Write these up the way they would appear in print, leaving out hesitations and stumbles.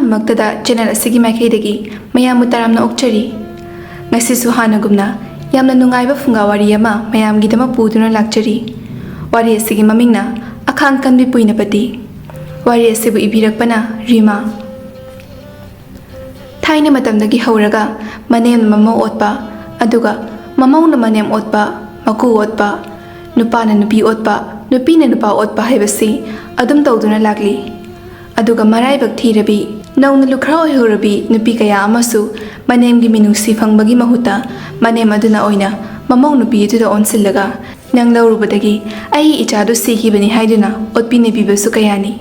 ꯑꯍꯥꯟꯕꯃꯛꯇꯗ channel ꯑꯁꯤꯒꯤ ꯃꯥꯏꯀꯩꯗꯒꯤ ꯃꯌꯥꯝꯕꯨ ꯇꯔꯥꯝꯅ ꯑꯣꯛꯆꯔꯤ꯫ ꯉꯁꯤꯁꯨ ꯍꯥꯟꯅꯒꯨꯝꯅ ꯌꯥꯝꯅ ꯅꯨꯡꯉꯥꯏꯕ ꯐꯨꯡꯒꯥ ꯋꯥꯔꯤ ꯑꯃ ꯃꯌꯥꯝꯒꯤꯗꯃꯛ ꯄꯨꯗꯨꯅ ꯂꯥꯛꯆꯔꯤ꯫ ꯋꯥꯔꯤ ꯑꯁꯤꯒꯤ ꯃꯃꯤꯡꯅ ꯑꯈꯥꯡ ꯀꯟꯕꯤ ꯄꯨꯏꯅꯄꯇꯤ꯫ ꯋꯥꯔꯤ ꯑꯁꯤꯕꯨ ꯏꯕꯤꯔꯛꯄꯅ ꯔꯤꯃꯥ꯫ ꯊꯥꯏꯅ ꯃꯇꯝꯗꯒꯤ ꯍꯧꯔꯒ ꯃꯅꯦꯝꯅ ꯃꯃꯧ ꯑꯣꯠꯄ, ꯑꯗꯨꯒ ꯃꯃꯧꯅ ꯃꯅꯦꯝ ꯑꯣꯠꯄ, ꯃꯀꯨ ꯑꯣꯠꯄ, ꯅꯨꯄꯥꯅ ꯅꯨꯄꯤ ꯑꯣꯠꯄ, ꯅꯨꯄꯤꯅ ꯅꯨꯄꯥ ꯑꯣꯠꯄ ꯍꯥꯏꯕꯁꯤ ꯑꯗꯨꯝ ꯇꯧꯗꯨꯅ ꯂꯥꯛꯂꯤ꯫ ꯑꯗꯨꯒ ꯃꯔꯥꯏꯕꯛ ꯊꯤꯔꯕꯤ, ꯅꯧꯅ ꯂꯨꯈ꯭ꯔꯥ ꯑꯣꯏꯍꯧꯔꯕꯤ ꯅꯨꯄꯤ ꯀꯌꯥ ꯑꯃꯁꯨ ꯃꯅꯦꯝꯒꯤ ꯃꯤꯅꯨꯡꯁꯤ ꯐꯪꯕꯒꯤ ꯃꯍꯨꯠꯇ ꯃꯅꯦꯝ ꯑꯗꯨꯅ ꯑꯣꯏꯅ ꯃꯃꯧ ꯅꯨꯄꯤ ꯑꯗꯨꯗ ꯑꯣꯟꯁꯤꯜꯂꯒ ꯅꯪ ꯂꯧꯔꯨꯕꯗꯒꯤ ꯑꯩꯒꯤ ꯏꯆꯥꯗꯨ ꯁꯤꯈꯤꯕꯅꯤ ꯍꯥꯏꯗꯨꯅ ꯑꯣꯠꯄꯤ-ꯅꯩꯕꯤꯕꯁꯨ ꯀꯌꯥꯅꯤ꯫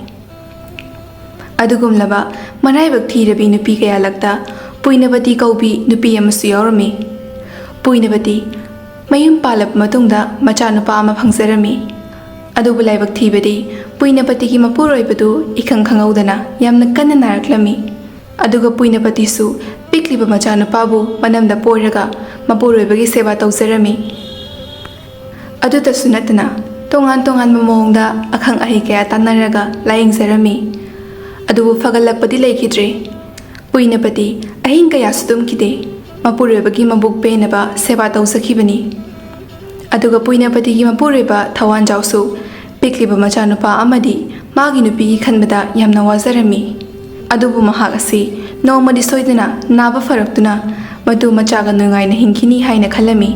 ꯑꯗꯨꯒꯨꯝꯂꯕ ꯃꯔꯥꯏꯕꯛ ꯊꯤꯔꯕꯤ ꯅꯨꯄꯤ ꯀꯌꯥꯂꯛꯇ ꯄꯨꯏꯅꯄꯇꯤ ꯀꯧꯕꯤ ꯅꯨꯄꯤ ꯑꯃꯁꯨ ꯌꯥꯎꯔꯝꯃꯤ꯫ ꯄꯨꯏꯅꯄꯇꯤ ꯃꯌꯨꯝ ꯄꯥꯜꯂꯕ ꯃꯇꯨꯡꯗ ꯃꯆꯥꯅꯨꯄꯥ ꯑꯃ ꯐꯪꯖꯔꯝꯃꯤ꯫ ꯑꯗꯨꯕꯨ ꯂꯥꯏꯕꯛ ꯊꯤꯕꯗꯤ ꯄꯨꯏꯅꯄꯇꯤꯒꯤ ꯃꯄꯨꯔꯣꯏꯕꯗꯨ ꯏꯈꯪ ꯈꯪꯍꯧꯗꯅ ꯌꯥꯝꯅ ꯀꯟꯅ ꯅꯥꯔꯛꯂꯝꯃꯤ꯫ ꯑꯗꯨꯒ ꯄꯨꯏꯅꯄꯇꯤꯁꯨ ꯄꯤꯛꯂꯤꯕ ꯃꯆꯥꯅꯨꯄꯥꯕꯨ ꯃꯅꯝꯗ ꯄꯣꯔꯒ ꯃꯄꯨꯔꯣꯏꯕꯒꯤ ꯁꯦꯕꯥ ꯇꯧꯖꯔꯝꯃꯤ꯫ ꯑꯗꯨꯇꯁꯨ ꯅꯠꯇꯅ ꯇꯣꯉꯥꯟ ꯇꯣꯉꯥꯟꯕ ꯃꯑꯣꯡꯗ ꯑꯈꯪ ꯑꯍꯩ ꯀꯌా ꯇꯥꯟꯅꯔꯒ ꯂꯥꯌꯦꯡꯖꯔꯝꯃꯤ꯫ ꯑꯗꯨꯕꯨ ꯐꯒꯠꯂꯛꯄꯗꯤ ꯂꯩꯈꯤꯗ꯭ꯔꯦ꯫ ꯄꯨꯏꯅꯄꯇꯤ ꯑꯍꯤꯡ ꯀꯌꯥꯁꯨ ꯇꯨꯝꯈꯤꯗꯦ, ꯃꯄꯨꯔꯣꯏꯕꯒꯤ ꯃꯕꯨꯛ ꯄꯦꯟꯅꯕ ꯁꯦꯕా ꯇꯧꯖꯈꯤꯕꯅꯤ꯫ ꯑꯗꯨꯒ ꯄꯨꯏꯅꯄꯇꯤꯒꯤ ꯃꯄꯨꯔꯣꯏꯕ ꯊꯋꯥꯟꯖꯥꯎꯁꯨ ꯄꯤꯛꯂꯤꯕ ꯃꯆꯥꯅꯨꯄꯥ ꯑꯃꯗꯤ ꯃꯥꯒꯤ ꯅꯨꯄꯤꯒꯤ ꯈꯟꯕꯗ ꯌꯥꯝꯅ ꯋꯥꯖꯔꯝꯃꯤ꯫ ꯑꯗꯨꯕꯨ ꯃꯍꯥꯛ ꯑꯁꯤ ꯅꯣꯡꯃꯗꯤ ꯁꯣꯏꯗꯅ ꯅꯥꯕ ꯐꯔꯛꯇꯨꯅ ꯃꯇꯨ ꯃꯆꯥꯒ ꯅꯨꯡꯉꯥꯏꯅ ꯍꯤꯡꯈꯤꯅꯤ ꯍꯥꯏꯅ ꯈꯜꯂꯝꯃꯤ꯫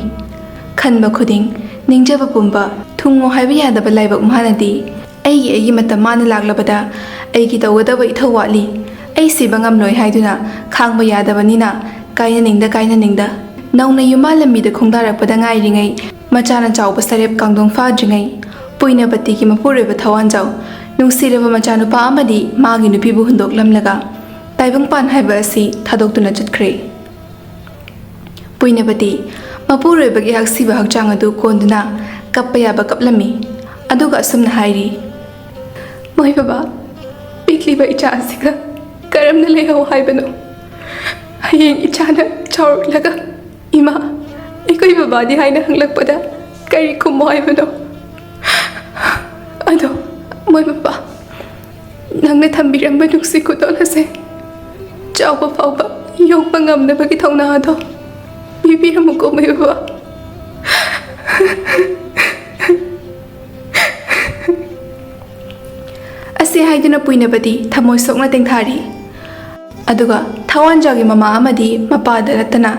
ꯈꯟꯕ ꯈꯨꯗꯤꯡ, ꯅꯤꯡꯖꯕ ꯄꯨꯝꯕ ꯊꯨꯡꯉꯣ ꯍꯥꯏꯕ ꯌꯥꯗꯕ ꯂꯥꯏꯕꯛ ꯃꯥꯅꯗꯤ ꯑꯩꯒꯤ ꯃꯇꯝ ꯃꯥꯅ ꯂꯥꯛꯂꯕꯗ ꯑꯩꯒꯤ ꯇꯧꯒꯗꯕ ꯏꯊꯧ ꯋꯥꯠꯂꯤ, ꯑꯩ ꯁꯤꯕ ꯉꯝꯂꯣꯏ ꯍꯥꯏꯗꯨꯅ ꯈꯥꯡꯕ ꯌꯥꯗꯕꯅꯤꯅ ꯀꯥꯏꯅꯅꯤꯡꯗ ꯅꯧꯅ ꯌꯨꯝꯕꯥꯜ ꯂꯝꯕꯤꯗ ꯈꯣꯡꯗꯥꯔꯛꯄꯗ ꯉꯥꯏꯔꯤꯉꯩ, ꯃꯆꯥꯅ ꯆꯥꯎꯕ ꯁꯔꯦꯞ ꯀꯥꯡꯗꯣꯡ ꯐꯥꯗ꯭ꯔꯤꯉꯩ, ꯄꯨꯏꯅꯄꯇꯤꯒꯤ ꯃꯄꯨꯔꯣꯏꯕ ꯊꯋꯥꯟꯖꯥꯎ ꯅꯨꯡꯁꯤꯔꯕ ꯃꯆꯥꯅꯨꯄꯥ ꯑꯃꯗꯤ ꯃꯥꯒꯤ ꯅꯨꯄꯤꯕꯨ ꯍꯨꯟꯗꯣꯛꯂꯝꯂꯒ ꯇꯥꯏꯕꯪꯄꯥꯟ ꯍꯥꯏꯕ ꯑꯁꯤ ꯊꯥꯗꯣꯛꯇꯨꯅ ꯆꯠꯈ꯭ꯔꯦ꯫ ꯄꯨꯏꯅꯄꯇꯤ ꯃꯄꯨꯔꯣꯏꯕꯒꯤ ꯍꯛꯁꯤꯕ ꯍꯛꯆꯥꯡ ꯑꯗꯨ ꯀꯣꯟꯗꯨꯅ ꯀꯞꯄ ꯌꯥꯕ ꯀꯞꯂꯝꯃꯤ꯫ ꯑꯗꯨꯒ ꯑꯁꯨꯝꯅ ꯍꯥꯏꯔꯤ: ꯃꯣꯏ ꯕꯕꯥ, ꯄꯤꯛꯂꯤꯕ ꯏꯆꯥ ꯑꯁꯤꯒ ꯀꯔꯝꯅ ꯂꯩꯍꯧ ꯍꯥꯏꯕꯅꯣ? ꯍꯌꯦꯡ ꯏꯆꯥꯅ ꯆꯥꯎꯔꯛꯂꯒ ꯏꯃꯥ, ꯑꯩꯈꯣꯏ ꯕꯕꯥꯗꯤ ꯍꯥꯏꯅ ꯍꯪꯂꯛꯄꯗ ꯀꯔꯤ ꯈꯨꯝꯃꯣ ꯍꯥꯏꯕꯅꯣ? ꯑꯗꯣ ꯃꯣꯏ ꯕꯕꯥ, ꯅꯪꯅ ꯊꯝꯕꯤꯔꯝꯕ ꯅꯨꯡꯁꯤ ꯈꯨꯗꯣꯜ ꯑꯁꯦ ꯆꯥꯎꯕ ꯐꯥꯎꯕ ꯌꯣꯛꯄ ꯉꯝꯅꯕꯒꯤ ꯊꯧꯅꯥ ꯑꯗꯣ ꯄꯤꯕꯤꯔꯝꯃꯨꯀꯣ ꯃꯣꯏ ꯕꯕꯥ꯫ ꯑꯁꯤ ꯍꯥꯏꯗꯨꯅ ꯄꯨꯏꯅꯄꯇꯤ ꯊꯃꯣꯏ ꯁꯣꯛꯅ ꯇꯦꯡꯊꯥꯔꯤ꯫ ꯑꯗꯨꯒ ꯊꯋꯥꯟꯖꯥꯎꯒꯤ ꯃꯃꯥ ꯑꯃꯗꯤ ꯃꯄꯥꯗ ꯅꯠꯇꯅ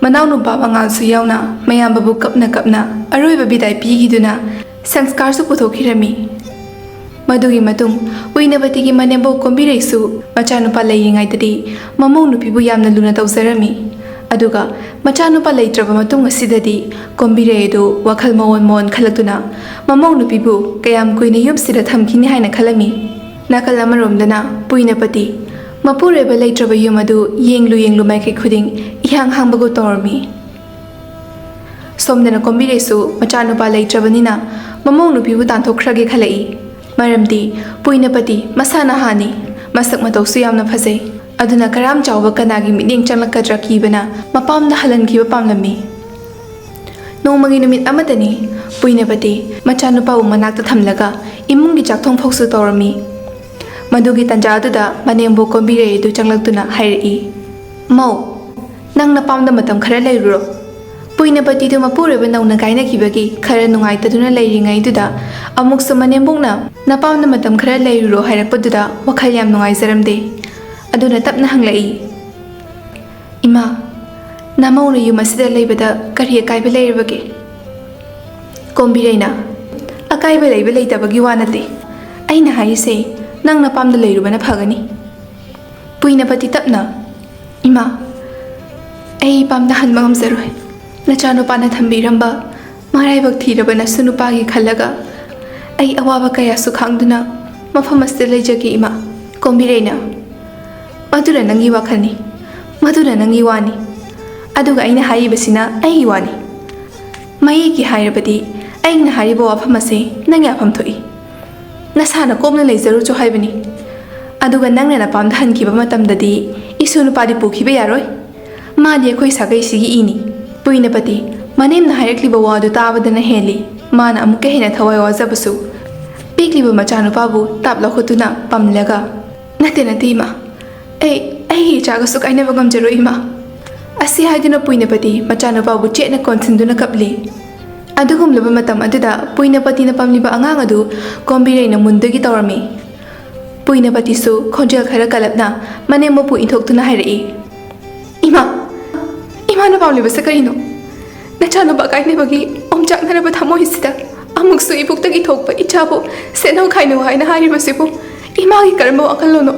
ꯃꯅꯥꯎꯅꯨꯄꯥ ꯃꯉꯥꯜꯁꯨ ꯌꯥꯎꯅ ꯃꯌꯥꯝꯕꯕꯨ ꯀꯞꯅ ꯀꯞꯅ ꯑꯔꯣꯏꯕ ꯕꯤꯗꯥꯏ ꯄꯤꯈꯤꯗꯨꯅ ꯁꯪꯁꯀꯥꯔꯁꯨ ꯄꯨꯊꯣꯛꯈꯤꯔꯝꯃꯤ꯫ ꯃꯗꯨꯒꯤ ꯃꯇꯨꯡ ꯄꯨꯏꯅꯄꯇꯤꯒꯤ ꯃꯅꯦꯝꯕꯣꯛ ꯀꯣꯝꯕꯤꯔꯩꯁꯨ ꯃꯆꯥꯅꯨꯄꯥ ꯂꯩꯔꯤꯉꯩꯗꯗꯤ ꯃꯃꯧ ꯅꯨꯄꯤꯕꯨ ꯌꯥꯝꯅ ꯂꯨꯅ ꯇꯧꯖꯔꯝꯃꯤ꯫ ꯑꯗꯨꯒ ꯃꯆꯥꯅꯨꯄꯥ ꯂꯩꯇ꯭ꯔꯕ ꯃꯇꯨꯡ ꯑꯁꯤꯗꯗꯤ ꯀꯣꯝꯕꯤꯔꯩ ꯑꯗꯨ ꯋꯥꯈꯜ ꯃꯑꯣꯟ ꯈꯜꯂꯛꯇꯨꯅ ꯃꯃꯧ ꯅꯨꯄꯤꯕꯨ ꯀꯌꯥꯝ ꯀꯨꯏꯅ ꯌꯨꯝꯁꯤꯗ ꯊꯝꯈꯤꯅꯤ ꯍꯥꯏꯅ ꯈꯜꯂꯝꯃꯤ꯫ ꯅꯥꯀꯜ ꯑꯃꯔꯣꯝꯗꯅ ꯄꯨꯏꯅꯄꯇꯤ ꯃꯄꯨꯔꯣꯏꯕ ꯂꯩꯇ꯭ꯔꯕ ꯌꯨꯝ ꯑꯗꯨ ꯌꯦꯡꯂꯨ ꯃꯥꯏꯀꯩ ꯈꯨꯗꯤꯡ ꯏꯍꯥꯡ ꯍꯥꯡꯕꯒꯨꯝ ꯇꯧꯔꯝꯃꯤ꯫ ꯁꯣꯝꯗꯅ ꯀꯣꯝꯕꯤꯔꯩꯁꯨ ꯃꯆꯥꯅꯨꯄꯥ ꯂꯩꯇ꯭ꯔꯕꯅꯤꯅ ꯃꯃꯧ ꯅꯨꯄꯤꯕꯨ తాꯟꯊꯣꯛꯈ꯭ꯔꯒꯦ ꯈꯜꯂꯛꯏ꯫ ꯃꯔꯝꯗꯤ ꯄꯨꯏꯅꯄꯇꯤ ꯃꯁꯥ ꯅꯍꯥꯅꯤ, ꯃꯁꯛ ꯃꯇꯧꯁꯨ ꯌꯥꯝꯅ ꯐꯖꯩ꯫ ꯑꯗꯨꯅ ꯀꯔꯥꯝ ꯆꯥꯎꯕ ꯀꯅꯥꯒꯤ ꯃꯤꯠꯌꯦꯡ ꯆꯪꯂꯛꯀꯗ꯭ꯔꯥ ꯀꯤꯕꯅ ꯃꯄꯥꯝꯗ ꯍꯜꯍꯟꯈꯤꯕ ꯄꯥꯝꯂꯝꯃꯤ꯫ ꯅꯣꯡꯃꯒꯤ ꯅꯨꯃꯤꯠ ꯑꯃꯗꯅꯤ ꯄꯨꯏꯅꯄꯇꯤ ꯃꯆꯥꯅꯨꯄꯥꯕꯨ ꯃꯅꯥꯛꯇ ꯊꯝꯂꯒ ꯏꯃꯨꯡꯒꯤ ꯆꯥꯛꯊꯣꯡꯐꯧꯁꯨ ꯇꯧꯔꯝꯃꯤ꯫ ꯃꯗꯨꯒꯤ ꯇꯥꯟꯖꯥ ꯑꯗꯨꯗ ꯃꯅꯦꯝꯕꯣꯛ ꯀꯣꯝꯕꯤꯔꯩ ꯑꯗꯨ ꯆꯪꯂꯛꯇꯨꯅ ꯍꯥꯏꯔꯛꯏ: ꯃꯧ, ꯅꯪ ꯅꯄꯥꯝꯗ ꯃꯇꯝ ꯈꯔ ꯂꯩꯔꯨꯔꯣ꯫ ꯄꯨꯏꯅꯄꯇꯤꯗꯨ ꯃꯄꯨꯔꯣꯏꯕ ꯅꯧꯅ ꯀꯥꯏꯅꯈꯤꯕꯒꯤ ꯈꯔ ꯅꯨꯡꯉꯥꯏꯇꯗꯨꯅ ꯂꯩꯔꯤꯉꯩꯗꯨꯗ ꯑꯃꯨꯛꯁꯨ ꯃꯅꯦꯝꯕꯣꯛꯅ ꯅꯄꯥꯝꯗ ꯃꯇꯝ ꯈꯔ ꯂꯩꯔꯨꯔꯣ ꯍꯥꯏꯔꯛꯄꯗꯨꯗ ꯋꯥꯈꯜ ꯌꯥꯝ ꯅꯨꯡꯉꯥꯏꯖꯔꯝꯗꯦ꯫ ꯑꯗꯨꯅ ꯇꯞꯅ ꯍꯪꯂꯛꯏ: ꯏꯃꯥ, ꯅꯃꯧꯅ ꯌꯨꯝ ꯑꯁꯤꯗ ꯂꯩꯕꯗ ꯀꯔꯤ ꯑꯀꯥꯏꯕ ꯂꯩꯔꯕꯒꯦ? ꯀꯣꯝꯕꯤꯔꯩꯅ: ꯑꯀꯥꯏꯕ ꯂꯩꯕ ꯂꯩꯇꯕꯒꯤ ꯋꯥ ꯅꯠꯇꯦ, ꯑꯩꯅ ꯍꯥꯏꯔꯤꯁꯦ ꯅꯪ ꯅꯄꯥꯝꯗ ꯂꯩꯔꯨꯕꯅ ꯐꯒꯅꯤ꯫ ꯄꯨꯏꯅꯄꯇꯤ ꯇꯞꯅ: ꯏꯃꯥ, ꯑꯩ ꯏꯄꯥꯝꯗ ꯍꯟꯕ ꯉꯝꯖꯔꯣꯏ꯫ ꯅꯆꯥꯅꯨꯄꯥꯅ ꯊꯝꯕꯤꯔꯝꯕ ꯃꯔꯥꯏꯕꯛ ꯊꯤꯔꯕ ꯅꯁꯨ ꯅꯨꯄꯥꯒꯤ ꯈꯜꯂꯒ ꯑꯩ ꯑꯋꯥꯕ ꯀꯌꯥꯁꯨ ꯈꯥꯡꯗꯨꯅ ꯃꯐꯝ ꯑꯁꯤꯗ ꯂꯩꯖꯒꯦ ꯏꯃꯥ꯫ ꯀꯣꯝꯕꯤꯔꯩꯅ: ꯃꯗꯨꯅ ꯅꯪꯒꯤ ꯋꯥꯈꯜꯅꯤ, ꯃꯗꯨꯅ ꯅꯪꯒꯤ ꯋꯥꯅꯤ꯫ ꯑꯗꯨꯒ ꯑꯩꯅ ꯍꯥꯏꯔꯤꯕꯁꯤꯅ ꯑꯩꯒꯤ ꯋꯥꯅꯤ꯫ ꯃꯌꯦꯛꯀꯤ ꯍꯥꯏꯔꯕꯗꯤ ꯑꯩꯅ ꯍꯥꯏꯔꯤꯕ ꯋꯥꯐꯝ ꯑꯁꯤ ꯅꯪ ꯌꯥꯐꯝ ꯊꯣꯛꯏ꯫ ꯅꯁꯥꯅ ꯀꯣꯝꯅ ꯂꯩꯖꯔꯨꯆꯣ ꯍꯥꯏꯕꯅꯤ꯫ ꯑꯗꯨꯒ ꯅꯪꯅ ꯅꯄꯥꯝꯗ ꯍꯟꯈꯤꯕ ꯃꯇꯝꯗꯗꯤ ꯏꯁꯨ ꯅꯨꯄꯥꯗꯤ ꯄꯨꯈꯤꯕ ꯌꯥꯔꯣꯏ꯫ ꯃꯥꯗꯤ ꯑꯩꯈꯣꯏ ꯁꯥꯒꯩꯁꯤꯒꯤ ꯏꯅꯤ꯫ ꯄꯨꯏꯅꯄꯇꯤ ꯃꯅꯦꯝꯅ ꯍꯥꯏꯔꯛꯂꯤꯕ ꯋꯥꯗꯨ ꯇꯥꯕꯗꯅ ꯍꯦꯜꯂꯤ ꯃꯥꯅ ꯑꯃꯨꯛꯀ ꯍꯦꯟꯅ ꯊꯋꯥꯏ ꯋꯥꯖꯕꯁꯨ꯫ ꯄꯤꯛꯂꯤꯕ ꯃꯆꯥꯅꯨꯄꯥꯕꯨ ꯇꯥꯞ ꯂꯧꯈꯠꯇꯨꯅ ꯄꯝꯂꯒ: ꯅꯠꯇꯦ ꯏꯃꯥ, ꯑꯩꯒꯤ ꯏꯆꯥꯒꯁꯨ ꯀꯥꯏꯅꯕ ꯉꯝꯖꯔꯣꯏ ꯏꯃꯥ ꯑꯁꯤ ꯍꯥꯏꯗꯨꯅ ꯄꯨꯏꯅꯄꯇꯤ ꯃꯆꯥꯅꯨꯄꯥꯕꯨ ꯆꯦꯠꯅ ꯀꯣꯟꯁꯤꯟꯗꯨꯅ ꯀꯞꯂꯤ ꯑꯗꯨꯒꯨꯝꯂꯕ ꯃꯇꯝ ꯑꯗꯨꯗ ꯄꯨꯏꯅꯄꯇꯤꯅ ꯄꯝꯂꯤꯕ ꯑꯉꯥꯡ ꯑꯗꯨ ꯀꯣꯝꯕꯤꯔꯩꯅ ꯃꯨꯟꯗꯨꯒꯤ ꯇꯧꯔꯝꯃꯤ ꯄꯨꯏꯅꯄꯇꯤꯁꯨ ꯈꯣꯟꯖꯦꯜ ꯈꯔ ꯀꯜꯂꯞꯅ ꯃꯅꯦꯝꯕꯣꯛꯄꯨ ꯏꯟꯊꯣꯛꯇꯨꯅ ꯍꯥꯏꯔꯛꯏ ꯏꯃꯥꯅ ꯄꯥꯝꯂꯤꯕꯁꯦ ꯀꯔꯤꯅꯣ ꯅꯆꯥꯅꯨꯄꯥ ꯀꯥꯏꯅꯕꯒꯤ ꯑꯣꯝꯆꯥꯛꯅꯔꯕ ꯊꯃꯣꯏꯁꯤꯗ ꯑꯃꯨꯛꯁꯨ ꯏꯕꯨꯛꯇꯒꯤ ꯊꯣꯛꯄ ꯏꯆꯥꯕꯨ ꯁꯦꯠꯅꯧ ꯈꯥꯏꯅꯧ ꯍꯥꯏꯅ ꯍꯥꯏꯔꯤꯕꯁꯤꯕꯨ ꯏꯃꯥꯒꯤ ꯀꯔꯝꯕ ꯋꯥꯈꯜꯂꯣꯟꯅꯣ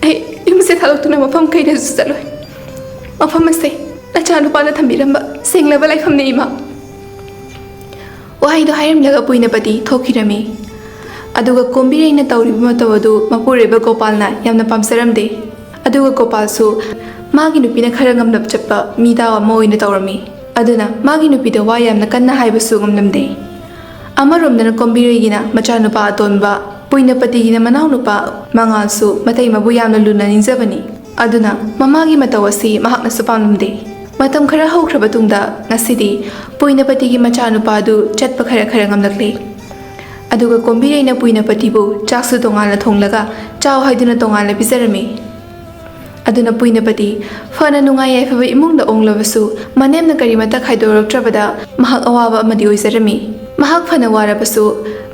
ꯑꯩ ꯌꯨꯝꯁꯦ ꯊꯥꯗꯣꯛꯇꯨꯅ ꯃꯐꯝ ꯀꯩꯗꯁꯨ ꯆꯠꯂꯣꯏ ꯃꯐꯝ ꯑꯁꯦ ꯅꯆꯥꯅꯨꯄꯥꯅ ꯊꯝꯕꯤꯔꯝꯕ ꯁꯦꯡꯂꯕ ꯂꯩꯐꯝꯅꯤ ꯏꯃꯥ ꯋꯥꯍꯩꯗꯣ ꯍꯥꯏꯔꯝꯂꯒ ꯄꯨꯏꯅꯄꯇꯤ ꯊꯣꯛꯈꯤꯔꯝꯃꯤ ꯑꯗꯨꯒ ꯀꯣꯝꯕꯤꯔꯩꯅ ꯇꯧꯔꯤꯕ ꯃꯇꯧ ꯑꯗꯨ ꯃꯄꯨꯔꯣꯏꯕ ꯒꯣꯄꯥꯜꯅ ꯌꯥꯝꯅ ꯄꯥꯝꯖꯔꯝꯗꯦ ꯑꯗꯨꯒ ꯒꯣꯄꯥꯜꯁꯨ ꯃꯥꯒꯤ ꯅꯨꯄꯤꯅ ꯈꯔ ꯉꯝꯂꯞ ꯆꯠꯄ ꯃꯤꯗꯥ ꯑꯃ ꯑꯣꯏꯅ ꯇꯧꯔꯝꯃꯤ ꯑꯗꯨꯅ ꯃꯥꯒꯤ ꯅꯨꯄꯤꯗ ꯋꯥ ꯌꯥꯝꯅ ꯀꯟꯅ ꯍꯥꯏꯕꯁꯨ ꯉꯝꯂꯝꯗꯦ ꯑꯃꯔꯣꯝꯗꯅ ꯀꯣꯝꯕꯤꯔꯩꯒꯤꯅ ꯃꯆꯥꯅꯨꯄꯥ ꯑꯇꯣꯟꯕ ꯄꯨꯏꯅꯄꯇꯤꯒꯤꯅ ꯃꯅꯥꯎꯅꯨꯄꯥ ꯃꯉꯥꯜꯁꯨ ꯃꯇꯩꯃꯕꯨ ꯌꯥꯝꯅ ꯂꯨꯅ ꯅꯤꯡꯖꯕꯅꯤ ꯑꯗꯨꯅ ꯃꯃꯥꯒꯤ ꯃꯇꯧ ꯑꯁꯤ ꯃꯍꯥꯛꯅꯁꯨ ꯄꯥꯝꯂꯝꯗꯦ ꯃꯇꯝ ꯈꯔ ꯍꯧꯈ꯭ꯔꯕ ꯇꯨꯡꯗ ꯉꯁꯤꯗꯤ ꯄꯨꯏꯅꯄꯇꯤꯒꯤ ꯃꯆꯥꯅꯨꯄꯥ ꯑꯗꯨ ꯆꯠꯄ ꯈꯔ ꯉꯝꯂꯛꯂꯦ ꯑꯗꯨꯒ ꯀꯣꯝꯕꯤꯔꯩꯅ ꯄꯨꯏꯅꯄꯇꯤꯕꯨ ꯆꯥꯛꯁꯨ ꯇꯣꯉꯥꯟꯅ ꯊꯣꯡꯂꯒ ꯆꯥꯎ ꯍꯥꯏꯗꯨꯅ ꯇꯣꯉꯥꯟꯅ ꯄꯤꯖꯔꯝꯃꯤ ꯑꯗꯨꯅ ꯄꯨꯏꯅꯄꯇꯤ ꯐꯅ ꯅꯨꯡꯉꯥꯏ ꯌꯥꯏꯐꯕ ꯏꯃꯨꯡꯗ ꯑꯣꯡꯂꯕꯁꯨ ꯃꯅꯦꯝꯅ ꯀꯔꯤꯃꯠꯇ ꯈꯥꯏꯗꯣꯔꯛꯇ꯭ꯔꯕꯗ ꯃꯍꯥꯛ ꯑꯋꯥꯕ ꯑꯃꯗꯤ ꯑꯣꯏꯖꯔꯝꯃꯤ ꯃꯍꯥꯛ ꯐꯅ ꯋꯥꯔꯕꯁꯨ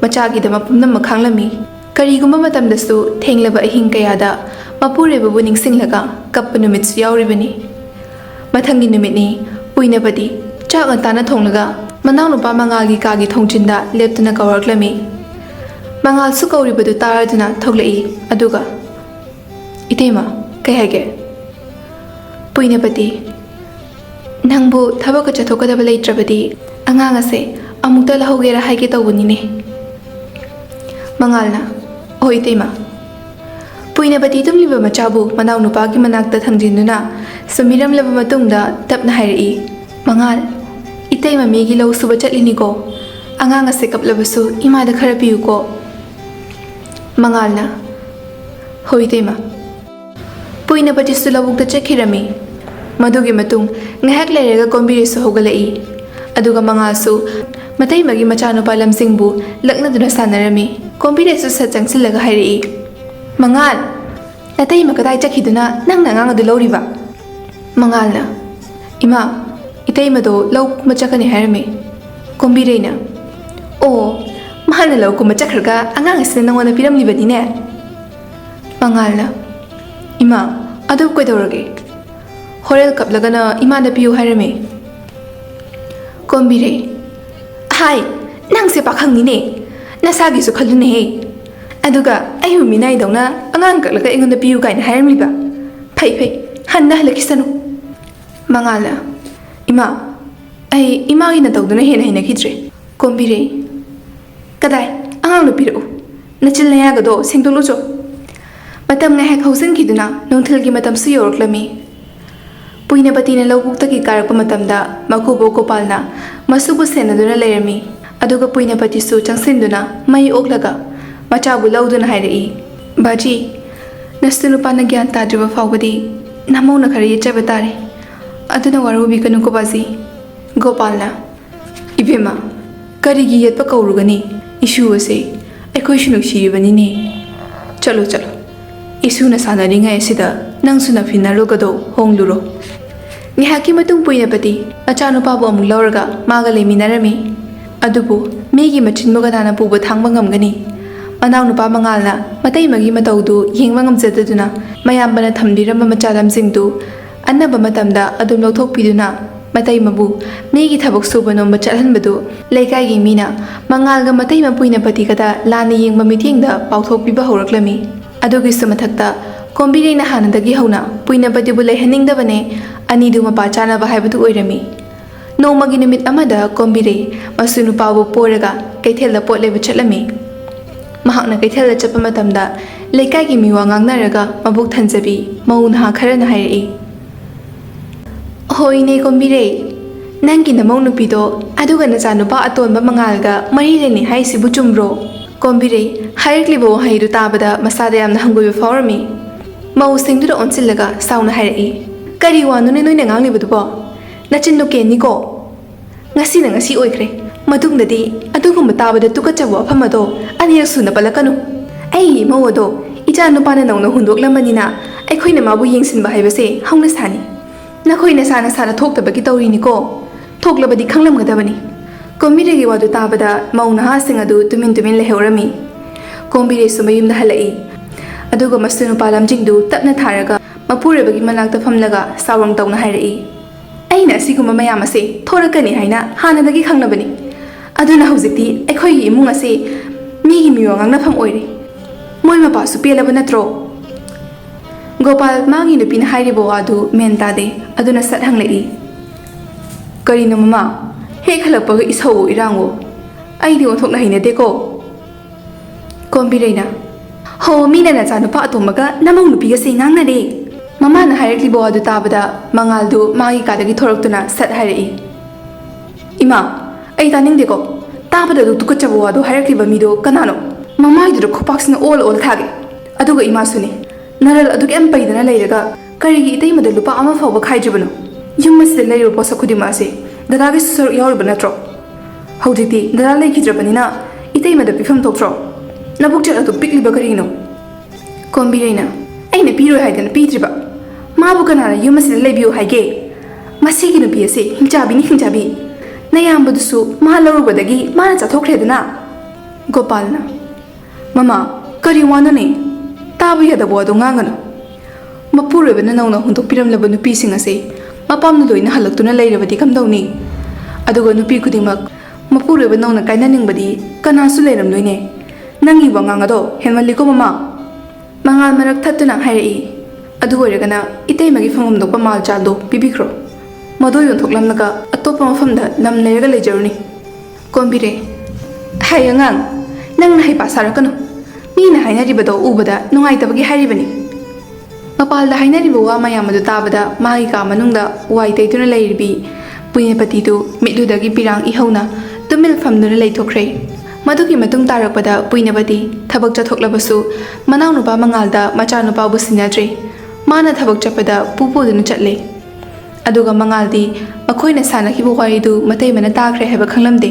ꯃꯆꯥꯒꯤꯗꯃꯛ ꯄꯨꯝꯅꯃꯛ ꯈꯥꯡꯂꯝꯃꯤ ꯀꯔꯤꯒꯨꯝꯕ ꯃꯇꯝꯗꯁꯨ ꯊꯦꯡꯂꯕ ꯑꯍꯤꯡ ꯀꯌꯥꯗ ꯃꯄꯨꯔꯣꯏꯕꯕꯨ ꯅꯤꯡꯁꯤꯡꯂꯒ ꯀꯞꯄ ꯅꯨꯃꯤꯠꯁꯨ ꯌꯥꯎꯔꯤꯕꯅꯤ ꯃꯊꯪꯒꯤ ꯅꯨꯃꯤꯠꯅꯤ ꯄꯨꯏꯅꯄꯇꯤ ꯆꯥꯛ ꯉꯟꯇꯥꯅ ꯊꯣꯡꯂꯒ ꯃꯅꯥꯎꯅꯨꯄꯥ ꯃꯉꯥꯜꯒꯤ ꯀꯥꯒꯤ ꯊꯣꯡꯆꯤꯟꯗ ꯂꯦꯞꯇꯨꯅ ꯀꯧꯔꯛꯂꯝꯃꯤ ꯃꯉꯥꯜꯁꯨ ꯀꯧꯔꯤꯕꯗꯨ ꯇꯥꯔꯗꯨꯅ ꯊꯣꯛꯂꯛꯏ ꯑꯗꯨꯒ ꯏꯇꯩꯃ ꯀꯩ ꯍꯥꯏꯒꯦ ꯄꯨꯏꯅꯄꯇꯤ ꯅꯪꯕꯨ ꯊꯕꯛꯀ ꯆꯠꯊꯣꯛꯀꯗꯕ ꯂꯩꯇ꯭ꯔꯕꯗꯤ ꯑꯉꯥꯡ ꯑꯁꯦ ꯑꯃꯨꯛꯇ ꯂꯧꯍꯧꯒꯦꯔꯥ ꯍꯥꯏꯒꯦ ꯇꯧꯕꯅꯤꯅꯦ ꯃꯉꯥꯜꯅ ꯍꯣꯏ ꯏꯇꯩꯃ ꯄꯨꯏꯅꯄꯇꯤ ꯇꯨꯝꯂꯤꯕ ꯃꯆꯥꯕꯨ ꯃꯅꯥꯎꯅꯨꯄꯥꯒꯤ ꯃꯅꯥꯛꯇ ꯊꯝꯖꯤꯟꯗꯨꯅ ꯁꯨꯃꯤꯔꯝꯂꯕ ꯃꯇꯨꯡꯗ ꯇꯞꯅ ꯍꯥꯏꯔꯛꯏ ꯃꯉꯥꯜ ꯏꯇꯩꯃ ꯃꯤꯒꯤ ꯂꯧ ꯁꯨꯕ ꯆꯠꯂꯤꯅꯤꯀꯣ ꯑꯉꯥꯡ ꯑꯁꯦ ꯀꯞꯂꯕꯁꯨ ꯏꯃꯥꯗ ꯈꯔ ꯄꯤꯌꯨꯀꯣ ꯃꯉꯥꯜꯅ ꯍꯣꯏ ꯏꯇꯩꯃ ꯄꯨꯏꯅꯄꯇꯤꯁꯨ ꯂꯧꯕꯨꯛꯇ ꯆꯠꯈꯤꯔꯝꯃꯤ ꯃꯗꯨꯒꯤ ꯃꯇꯨꯡ ꯉꯥꯏꯍꯥꯛ ꯂꯩꯔꯒ ꯀꯣꯝꯕꯤꯔꯩꯁꯨ ꯍꯧꯒꯠꯂꯛꯏ ꯑꯗꯨꯒ ꯃꯉꯥꯜꯁꯨ ꯃꯇꯩꯃꯒꯤ ꯃꯆꯥꯅꯨꯄꯥ ꯂꯝꯁꯤꯡꯕꯨ ꯂꯛꯅꯗꯨꯅ ꯁꯥꯟꯅꯔꯝꯃꯤ ꯀꯣꯝꯕꯤꯔꯩꯁꯨ ꯁꯠ ꯆꯪꯁꯤꯜꯂꯒ ꯍꯥꯏꯔꯛꯏ ꯃꯉꯥꯜ ꯅꯇꯩꯃ ꯀꯗꯥꯏ ꯆꯠꯈꯤꯗꯨꯅ ꯅꯪꯅ ꯑꯉꯥꯡ ꯑꯗꯨ ꯂꯧꯔꯤꯕ ꯃꯉꯥꯜꯅ ꯏꯃꯥ ꯏꯇꯩꯃꯗꯣ ꯂꯧ ꯀꯨꯝꯕ ꯆꯠꯀꯅꯤ ꯍꯥꯏꯔꯝꯃꯤ ꯀꯣꯝꯕꯤꯔꯩꯅ ꯑꯣ ꯃꯥꯅ ꯂꯧ ꯀꯨꯝꯕ ꯆꯠꯈ꯭ꯔꯒ ꯑꯉꯥꯡ ꯑꯁꯤꯅ ꯅꯉꯣꯟꯗ ꯄꯤꯔꯝꯂꯤꯕꯅꯤꯅꯦ ꯃꯉꯥꯜꯅ ꯏꯃꯥ ꯑꯗꯨ ꯀꯩꯗꯧꯔꯒꯦ ꯍꯣꯔꯦꯟ ꯀꯞꯂꯒꯅ ꯏꯃꯥꯗ ꯄꯤꯌꯨ ꯍꯥꯏꯔꯝꯃꯤ ꯀꯣꯝꯕꯤꯔꯩ ꯍꯥꯏ ꯅꯪꯁꯦ ꯄꯥꯈꯪꯅꯤꯅꯦ ꯅꯁꯥꯒꯤꯁꯨ ꯈꯜꯂꯨꯅꯦꯍꯦ ꯑꯗꯨꯒ ꯑꯩꯕꯨ ꯃꯤꯅꯥꯏꯗꯧꯅ ꯑꯉꯥꯡ ꯀꯛꯂꯒ ꯑꯩꯉꯣꯟꯗ ꯄꯤꯌꯨ ꯀꯥꯏꯅ ꯍꯥꯏꯔꯝꯂꯤꯕ ꯐꯩ ꯍꯟꯅ ꯍꯜꯂꯛꯈꯤꯁꯅꯨ ꯃꯉꯥꯜꯅ ꯏꯃꯥ ꯑꯩ ꯏꯃꯥꯒꯤ ꯅꯇꯧꯗꯨꯅ ꯍꯦꯟꯅ ꯍꯩꯅꯈꯤꯗ꯭ꯔꯦ ꯀꯣꯝꯕꯤꯔꯩ ꯀꯗꯥꯏ ꯑꯉꯥꯡꯗꯨ ꯄꯤꯔꯛꯎ ꯅꯆꯤꯜ ꯅꯌꯥꯒꯗꯣ ꯁꯦꯡꯗꯣꯛꯂꯨꯆꯣ ꯃꯇꯝ ꯉꯥꯏꯍꯥꯛ ꯍꯧꯖꯤꯟꯈꯤꯗꯨꯅ ꯅꯨꯡꯊꯤꯜꯒꯤ ꯃꯇꯝꯁꯨ ꯌꯧꯔꯛꯂꯝꯃꯤ ꯄꯨꯏꯅꯄꯇꯤꯅ ꯂꯧꯕꯨꯛꯇꯒꯤ ꯀꯥꯔꯛꯄ ꯃꯇꯝꯗ ꯃꯀꯨꯕꯣꯛ ꯒꯣꯄꯥꯜꯅ ꯃꯁꯨꯕꯨ ꯁꯦꯟꯅꯗꯨꯅ ꯂꯩꯔꯝꯃꯤ ꯑꯗꯨꯒ ꯄꯨꯏꯅꯄꯇꯤꯁꯨ ꯆꯪꯁꯤꯟꯗꯨꯅ ꯃꯩ ꯑꯣꯛꯂꯒ ꯃꯆꯥꯕꯨ ꯂꯧꯗꯨꯅ ꯍꯥꯏꯔꯛꯏ ꯕꯥꯖꯤ ꯅꯁꯨ ꯅꯨꯄꯥꯅ ꯒ꯭ꯌꯥꯟ ꯇꯥꯗ꯭ꯔꯤꯕ ꯐꯥꯎꯕꯗꯤ ꯅꯃꯧꯅ ꯈꯔ ꯌꯦꯠꯆꯕ ꯇꯥꯔꯦ ꯑꯗꯨꯅ ꯋꯥꯔꯧꯕꯤꯒꯅꯨꯀꯣ ꯕꯥꯖꯤ ꯒꯣꯄꯥꯜꯅ ꯏꯕꯦꯝꯃ ꯀꯔꯤꯒꯤ ꯌꯦꯠꯄ ꯀꯧꯔꯨꯒꯅꯤ ꯏꯁꯨ ꯑꯁꯦ ꯑꯩꯈꯣꯏꯁꯨ ꯅꯨꯡꯁꯤꯔꯤꯕꯅꯤꯅꯦ ꯆꯠꯂꯣ ꯏꯁꯨꯅ ꯁꯥꯟꯅꯔꯤꯉꯩ ꯑꯁꯤꯗ ꯅꯪꯁꯨ ꯅꯐꯤꯟꯅꯔꯨꯒꯗꯣ ꯍꯣꯡꯂꯨꯔꯣ ꯉꯥꯏꯍꯥꯛꯀꯤ ꯃꯇꯨꯡ ꯄꯨꯏꯅꯄꯇꯤ ꯃꯆꯥꯅꯨꯄꯥꯕꯨ ꯑꯃꯨꯛ ꯂꯧꯔꯒ ꯃꯥꯒ ꯂꯩꯃꯤꯟꯅꯔꯝꯃꯤ ꯑꯗꯨꯕꯨ ꯃꯤꯒꯤ ꯃꯆꯤꯟꯕꯨ ꯀꯅꯥꯅ ꯄꯨꯕ ꯊꯥꯡꯕ ꯉꯝꯒꯅꯤ ꯃꯅꯥꯎꯅꯨꯄꯥ ꯃꯉꯥꯜꯅ ꯃꯇꯩꯃꯒꯤ ꯃꯇꯧꯗꯨ ꯌꯦꯡꯕ ꯉꯝꯖꯗꯗꯨꯅ ꯃꯌꯥꯝꯕꯅ ꯊꯝꯕꯤꯔꯝꯕ ꯃꯆꯥ ꯂꯝꯁꯤꯡꯗꯨ ꯑꯟꯅꯕ ꯃꯇꯝꯗ ꯑꯗꯨꯝ ꯂꯧꯊꯣꯛꯄꯤꯗꯨꯅ ꯃꯇꯩꯃꯕꯨ ꯃꯤꯒꯤ ꯊꯕꯛ ꯁꯨꯕ ꯅꯣꯝꯕ ꯆꯠꯍꯟꯕꯗꯨ ꯂꯩꯀꯥꯏꯒꯤ ꯃꯤꯅ ꯃꯉꯥꯜꯒ ꯃꯇꯩꯃ ꯄꯨꯏꯅꯄꯇꯤꯒꯗ ꯂꯥꯟꯅ ꯌꯦꯡꯕ ꯃꯤꯠꯌꯦꯡꯗ ꯄꯥꯎꯊꯣꯛꯄꯤꯕ ꯍꯧꯔꯛꯂꯝꯃꯤ ꯑꯗꯨꯒꯤꯁꯨ ꯃꯊꯛꯇ ꯀꯣꯝꯕꯤꯔꯩꯅ ꯍꯥꯟꯅꯗꯒꯤ ꯍꯧꯅ ꯄꯨꯏꯅꯄꯇꯤꯕꯨ ꯂꯩꯍꯟꯅꯤꯡꯗꯕꯅꯦ ꯑꯅꯤꯗꯨ ꯃꯄꯥ ꯆꯥꯅꯕ ꯍꯥꯏꯕꯗꯨ ꯑꯣꯏꯔꯝꯃꯤ ꯅꯣꯡꯃꯒꯤ ꯅꯨꯃꯤꯠ ꯑꯃꯗ ꯀꯣꯝꯕꯤꯔꯩ ꯃꯁꯨ ꯅꯨꯄꯥꯕꯨ ꯄꯣꯔꯒ ꯀꯩꯊꯦꯜꯗ ꯄꯣꯠ ꯂꯩꯕ ꯆꯠꯂꯝꯃꯤ ꯃꯍꯥꯛꯅ ꯀꯩꯊꯦꯜꯗ ꯆꯠꯄ ꯃꯇꯝꯗ ꯂꯩꯀꯥꯏꯒꯤ ꯃꯤꯋꯥ ꯉꯥꯡꯅꯔꯒ ꯃꯕꯨꯛ ꯊꯟꯖꯕꯤ ꯃꯧ ꯅꯍꯥ ꯈꯔꯅ ꯍꯥꯏꯔꯛꯏ ꯍꯣꯏꯅꯦ ꯀꯣꯝꯕꯤꯔꯩ ꯅꯪꯒꯤ ꯅꯃꯧ ꯅꯨꯄꯤꯗꯣ ꯑꯗꯨꯒ ꯅꯆꯥꯅꯨꯄꯥ ꯑꯇꯣꯟꯕ ꯃꯉꯥꯜꯒ ꯃꯔꯤ ꯂꯩꯅꯩ ꯍꯥꯏꯁꯤꯕꯨ ꯆꯨꯝꯕ꯭ꯔꯣ ꯀꯣꯝꯕꯤꯔꯩ ꯍꯥꯏꯔꯛꯂꯤꯕ ꯋꯥꯍꯩꯗꯨ ꯇꯥꯕꯗ ꯃꯁꯥꯗ ꯌꯥꯝꯅ ꯍꯪꯒꯣꯏꯕ ꯐꯥꯎꯔꯝꯃꯤ ꯃꯧꯁꯤꯡꯗꯨꯗ ꯑꯣꯟꯁꯤꯜꯂꯒ ꯁꯥꯎꯅ ꯍꯥꯏꯔꯛꯏ ꯀꯔꯤ ꯋꯥꯅꯣꯅꯦ ꯅꯣꯏꯅ ꯉꯥꯡꯂꯤꯕꯗꯨꯕꯣ ꯅꯆꯤꯟꯗꯣ ꯀꯦꯟꯅꯤꯀꯣ ꯉꯁꯤꯅ ꯉꯁꯤ ꯑꯣꯏꯈ꯭ꯔꯦ ꯃꯇꯨꯡꯗꯗꯤ ꯑꯗꯨꯒꯨꯝꯕ ꯇꯥꯕꯗ ꯇꯨꯀꯠꯆꯕ ꯋꯥꯐꯝ ꯑꯗꯣ ꯑꯅꯤꯔꯛ ꯁꯨꯅ ꯄꯜꯂꯛꯀꯅꯨ ꯑꯩꯒꯤ ꯏꯃꯧ ꯑꯗꯣ ꯏꯆꯥ ꯅꯨꯄꯥꯅ ꯅꯧꯅ ꯍꯨꯟꯗꯣꯛꯂꯝꯕꯅꯤꯅ ꯑꯩꯈꯣꯏꯅ ꯃꯥꯕꯨ ꯌꯦꯡꯁꯤꯟꯕ ꯍꯥꯏꯕꯁꯦ ꯍꯧꯅ ꯁꯥꯅꯤ ꯅꯈꯣꯏ ꯅꯁꯥ ꯅꯁꯥꯅ ꯊꯣꯛꯇꯕꯒꯤ ꯇꯧꯔꯤꯅꯤꯀꯣ ꯊꯣꯛꯂꯕꯗꯤ ꯈꯪꯂꯝꯒꯗꯕꯅꯤ ꯀꯣꯝꯕꯤꯔꯩꯒꯤ ꯋꯥꯗꯨ ꯇꯥꯕꯗ ꯃꯧ ꯅꯍꯥꯁꯤꯡ ꯑꯗꯨ ꯇꯨꯃꯤꯟ ꯇꯨꯃꯤꯟ ꯂꯩꯍꯧꯔꯝꯃꯤ ꯀꯣꯝꯕꯤꯔꯩꯁꯨ ꯃꯌꯨꯝꯗ ꯍꯜꯂꯛꯏ ꯑꯗꯨꯒ ꯃꯁꯨ ꯅꯨꯄꯥ ꯂꯝꯖꯤꯡꯗꯨ ꯇꯞꯅ ꯊꯥꯔꯒ ꯃꯄꯨꯔꯣꯏꯕꯒꯤ ꯃꯅꯥꯛꯇ ꯐꯝꯂꯒ ꯁꯥꯎꯔꯪ ꯇꯧꯅ ꯍꯥꯏꯔꯛꯏ ꯑꯩꯅ ꯑꯁꯤꯒꯨꯝꯕ ꯃꯌꯥꯝ ꯑꯁꯤ ꯊꯣꯔꯛꯀꯅꯤ ꯍꯥꯏꯅ ꯍꯥꯟꯅꯗꯒꯤ ꯈꯪꯂꯕꯅꯤ ꯑꯗꯨꯅ ꯍꯧꯖꯤꯛꯇꯤ ꯑꯩꯈꯣꯏꯒꯤ ꯏꯃꯨꯡ ꯑꯁꯤ ꯃꯤꯒꯤ ꯃꯤꯋꯥ ꯉꯥꯡꯅꯐꯝ ꯑꯣꯏꯔꯦ ꯃꯣꯏ ꯃꯄꯥꯁꯨ ꯄꯦꯜꯂꯕ ꯅꯠꯇ꯭ꯔꯣ ꯒꯣꯄꯥꯜ ꯃꯥꯒꯤ ꯅꯨꯄꯤꯅ ꯍꯥꯏꯔꯤꯕ ꯋꯥꯗꯨ ꯃꯦꯟ ꯇꯥꯗꯦ ꯑꯗꯨꯅ ꯁꯠ ꯍꯪꯂꯛꯏ ꯀꯔꯤꯅꯣ ꯃꯃꯥ ꯍꯦꯛ ꯍꯜꯂꯛꯄꯒ ꯏꯁꯧꯋꯣ ꯏꯔꯥꯡꯋꯣ ꯑꯩꯗꯤ ꯑꯣꯟꯊꯣꯛꯅ ꯍꯩꯅꯗꯦꯀꯣ ꯀꯣꯝꯕꯤꯔꯩꯅ ꯍꯣ ꯃꯤꯅ ꯅꯆꯥꯅꯨꯄꯥ ꯑꯇꯣꯝꯕꯒ ꯅꯃꯧ ꯅꯨꯄꯤꯒꯁꯦ ꯉꯥꯡꯅꯔꯦ ꯃꯃꯥꯅ ꯍꯥꯏꯔꯛꯂꯤꯕ ꯋꯥꯗꯨ ꯇꯥꯕꯗ ꯃꯉꯥꯜꯗꯨ ꯃꯥꯒꯤ ꯀꯥꯗꯒꯤ ꯊꯣꯔꯛꯇꯨꯅ ꯁꯠ ꯍꯥꯏꯔꯛꯏ ꯏꯃꯥ ꯑꯩ ꯇꯥꯅꯤꯡꯗꯦꯀꯣ ꯇꯥꯕꯗ ꯑꯗꯨ ꯇꯨꯀꯠꯆꯕ ꯋꯥꯗꯨ ꯍꯥꯏꯔꯛꯂꯤꯕ ꯃꯤꯗꯣ ꯀꯅꯥꯅꯣ ꯃꯃꯥꯏꯗꯨꯗ ꯈꯨꯄꯥꯛꯁꯤꯅ ꯑꯣꯜ ꯊꯥꯒꯦ ꯑꯗꯨꯒ ꯏꯃꯥꯁꯨꯅꯦ ꯅꯔꯜ ꯑꯗꯨꯛ ꯌꯥꯝ ꯄꯩꯗꯅ ꯂꯩꯔꯒ ꯀꯔꯤꯒꯤ ꯏꯇꯩꯃꯗ ꯂꯨꯄꯥ ꯑꯃ ꯐꯥꯎꯕ ꯈꯥꯏꯗ꯭ꯔꯤꯕꯅꯣ ꯌꯨꯝ ꯑꯁꯤꯗ ꯂꯩꯔꯤꯕ ꯄꯣꯠꯁꯛ ꯈꯨꯗꯤꯡꯃꯛ ꯑꯁꯤ ꯗꯗꯥꯒꯤꯁꯨ ꯁꯔꯨꯛ ꯌꯥꯎꯔꯤꯕ ꯅꯠꯇ꯭ꯔꯣ ꯍꯧꯖꯤꯛꯇꯤ ꯗꯗꯥ ꯂꯩꯈꯤꯗ꯭ꯔꯕꯅꯤꯅ ꯏꯇꯩꯃꯗ ꯄꯤꯐꯝ ꯊꯣꯛꯇ꯭ꯔꯣ ꯅꯕꯨꯛꯆꯦꯜ ꯑꯗꯨ ꯄꯤꯛꯂꯤꯕ ꯀꯔꯤꯒꯤꯅꯣ ꯀꯣꯝꯕꯤꯔꯩꯅ ꯑꯩꯅ ꯄꯤꯔꯣꯏ ꯍꯥꯏꯗꯅ ꯄꯤꯗ꯭ꯔꯤꯕ ꯃꯥꯕꯨ ꯀꯅꯥꯅ ꯌꯨꯝ ꯑꯁꯤꯗ ꯂꯩꯕꯤꯌꯨ ꯍꯥꯏꯒꯦ ꯃꯁꯤꯒꯤ ꯅꯨꯄꯤ ꯑꯁꯤ ꯍꯤꯡꯆꯥꯕꯤꯅꯤ ꯍꯤꯡꯆꯥꯕꯤ ꯅꯌꯥꯝꯕꯗꯨꯁꯨ ꯃꯥ ꯂꯧꯔꯨꯕꯗꯒꯤ ꯃꯥꯅ ꯆꯠꯊꯣꯛꯈ꯭ꯔꯦꯗꯅ ꯒꯣꯄꯥꯜꯅ ꯃꯃꯥ ꯀꯔꯤ ꯋꯥꯅꯣꯅꯦ ꯇꯥꯕ ꯌꯥꯗꯕ ꯋꯥꯗꯣ ꯉꯥꯡꯒꯅꯨ ꯃꯄꯨꯔꯣꯏꯕꯅ ꯅꯧꯅ ꯍꯨꯟꯗꯣꯛꯄꯤꯔꯝꯂꯕ ꯅꯨꯄꯤꯁꯤꯡ ꯑꯁꯤ ꯃꯄꯥꯝꯅ ꯂꯣꯏꯅ ꯍꯜꯂꯛꯇꯨꯅ ꯂꯩꯔꯕꯗꯤ ꯀꯝꯗꯧꯅꯤ ꯑꯗꯨꯒ ꯅꯨꯄꯤ ꯈꯨꯗꯤꯡꯃꯛ ꯃꯄꯨꯔꯣꯏꯕ ꯅꯧꯅ ꯀꯥꯏꯅꯅꯤꯡꯕꯗꯤ ꯀꯅꯥꯁꯨ ꯂꯩꯔꯝꯂꯣꯏꯅꯦ ꯅꯪꯒꯤ ꯋꯥꯉꯥꯡ ꯑꯗꯣ ꯍꯦꯟꯃꯜꯂꯤꯀꯣ ꯃꯃꯥ ꯃꯉꯥꯜ ꯃꯔꯛ ꯊꯠꯇꯨꯅ ꯍꯥꯏꯔꯛꯏ ꯑꯗꯨ ꯑꯣꯏꯔꯒꯅ ꯏꯇꯩꯃꯒꯤ ꯐꯪꯐꯝ ꯊꯣꯛꯄ ꯃꯥꯜ ꯆꯥꯜꯗꯣ ꯄꯤꯕꯤꯈ꯭ꯔꯣ ꯃꯗꯨ ꯌꯣꯟꯊꯣꯛꯂꯝꯂꯒ ꯑꯇꯣꯞꯄ ꯃꯐꯝꯗ ꯂꯝ ꯂꯩꯔꯒ ꯂꯩꯖꯔꯨꯅꯤ ꯀꯣꯝꯕꯤꯔꯩ ꯍꯩ ꯑꯉꯥꯡ ꯅꯪꯅ ꯍꯩꯄꯥ ꯁꯥꯔꯛꯀꯅꯨ ꯃꯤꯅ ꯍꯥꯏꯅꯔꯤꯕꯗꯣ ꯎꯕꯗ ꯅꯨꯡꯉꯥꯏꯇꯕꯒꯤ ꯍꯥꯏꯔꯤꯕꯅꯤ ꯃꯄꯥꯜꯗ ꯍꯥꯏꯅꯔꯤꯕ ꯋꯥ ꯃꯌꯥꯝ ꯑꯗꯨ ꯇꯥꯕꯗ ꯃꯥꯒꯤ ꯀꯥ ꯃꯅꯨꯡꯗ ꯋꯥꯏ ꯇꯩꯗꯨꯅ ꯂꯩꯔꯤꯕꯤ ꯄꯨꯏꯅꯄꯇꯤꯗꯨ ꯃꯤꯠꯂꯨꯗꯒꯤ ꯄꯤꯔꯥꯡ ꯏꯍꯧꯅ ꯇꯨꯃꯤꯟ ꯐꯝꯗꯨꯅ ꯂꯩꯊꯣꯛꯈ꯭ꯔꯦ ꯃꯗꯨꯒꯤ ꯃꯇꯨꯡ ꯇꯥꯔꯛꯄꯗ ꯄꯨꯏꯅꯄꯇꯤ ꯊꯕꯛ ꯆꯠꯊꯣꯛꯂꯕꯁꯨ ꯃꯅꯥꯎꯅꯨꯄꯥ ꯃꯉꯥꯜꯗ ꯃꯆꯥꯅꯨꯄꯥꯕꯨ ꯁꯤꯟꯅꯗ꯭ꯔꯦ ꯃꯥꯅ ꯊꯕꯛ ꯆꯠꯄꯗ ꯄꯨꯗꯨꯅ ꯆꯠꯂꯦ ꯑꯗꯨꯒ ꯃꯉꯥꯜꯗꯤ ꯃꯈꯣꯏꯅ ꯁꯥꯟꯅꯈꯤꯕ ꯋꯥꯔꯤꯗꯨ ꯃꯇꯩꯃꯅ ꯇꯥꯈ꯭ꯔꯦ ꯍꯥꯏꯕ ꯈꯪꯂꯝꯗꯦ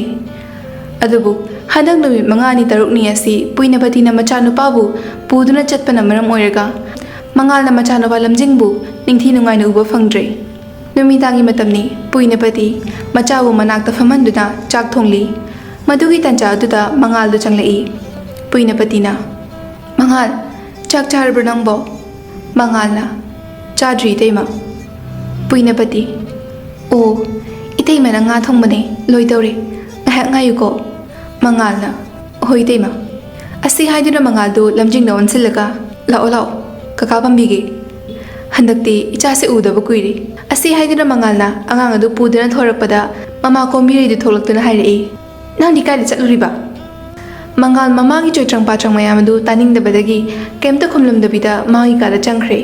ꯑꯗꯨꯕꯨ ꯍꯟꯗꯛ ꯅꯨꯃꯤꯠ 5-6ꯅꯤ ꯑꯁꯤ ꯄꯨꯏꯅꯄꯇꯤꯅ ꯃꯆꯥꯅꯨꯄꯥꯕꯨ ꯄꯨꯗꯨꯅ ꯆꯠꯄꯅ ꯃꯔꯝ ꯑꯣꯏꯔꯒ ꯃꯉꯥꯜꯅ ꯃꯆꯥꯅꯨꯄꯥ ꯂꯝꯖꯤꯡꯕꯨ ꯅꯤꯡꯊꯤ ꯅꯨꯡꯉꯥꯏꯅ ꯎꯕ ꯐꯪꯗ꯭ꯔꯦ ꯅꯨꯃꯤꯗꯥꯡꯒꯤ ꯃꯇꯝꯅꯤ ꯄꯨꯏꯅꯄꯇꯤ ꯃꯆꯥꯕꯨ ꯃꯅꯥꯛꯇ ꯐꯝꯍꯟꯗꯨꯅ ꯆꯥꯛ ꯊꯣꯡꯂꯤ ꯃꯗꯨꯒꯤ ꯇꯥꯟꯖꯥ ꯑꯗꯨꯗ ꯃꯉꯥꯜꯗꯨ ꯆꯪꯂꯛꯏ ꯄꯨꯏꯅꯄꯇꯤꯅ ꯃꯉꯥꯜ ꯆꯥꯛ ꯆꯥꯔꯕ꯭ꯔꯣ ꯅꯪꯕꯣ ꯃꯉꯥꯜꯅ ꯆꯥꯗ꯭ꯔꯤ ꯏꯇꯩꯃ ꯄꯨꯏꯅꯄꯇꯤ ꯑꯣ ꯏꯇꯩꯃꯅ ꯉꯥ ꯊꯣꯡꯕꯅꯦ ꯂꯣꯏꯗꯧꯔꯦ ꯉꯥꯏꯍꯥꯛ ꯉꯥꯏꯌꯨꯀꯣ ꯃꯉꯥꯜꯅ ꯍꯣꯏ ꯏꯇꯩꯃ ꯑꯁꯤ ꯍꯥꯏꯗꯨꯅ ꯃꯉꯥꯜꯗꯨ ꯂꯝꯖꯤꯡꯗ ꯑꯣꯟꯁꯤꯜꯂꯒ ꯂꯥꯛꯑꯣ ꯀꯀꯥ ꯄꯥꯝꯕꯤꯒꯦ ꯍꯟꯗꯛꯇꯤ ꯏꯆꯥꯁꯦ ꯎꯗꯕ ꯀꯨꯏꯔꯦ ꯑꯁꯤ ꯍꯥꯏꯗꯨꯅ ꯃꯉꯥꯜꯅ ꯑꯉꯥꯡ ꯑꯗꯨ ꯄꯨꯗꯨꯅ ꯊꯣꯔꯛꯄꯗ ꯃꯃꯥ ꯀꯣꯝꯕꯤꯔꯩꯗꯨ ꯊꯣꯛꯂꯛꯇꯨꯅ ꯍꯥꯏꯔꯛꯏ ꯅꯪꯗꯤ ꯀꯥꯏꯗ ꯆꯠꯂꯨꯔꯤꯕ ꯃꯉꯥꯜ ꯃꯃꯥꯒꯤ ꯆꯣꯏꯇ꯭ꯔꯪ ꯄꯥꯇ꯭ꯔꯪ ꯃꯌꯥꯝ ꯑꯗꯨ ꯇꯥꯅꯤꯡꯗꯕꯗꯒꯤ ꯀꯩꯝꯇ ꯈꯨꯝꯂꯝꯗꯕꯤꯗ ꯃꯥꯒꯤ ꯀꯥꯗ ꯆꯪꯈ꯭ꯔꯦ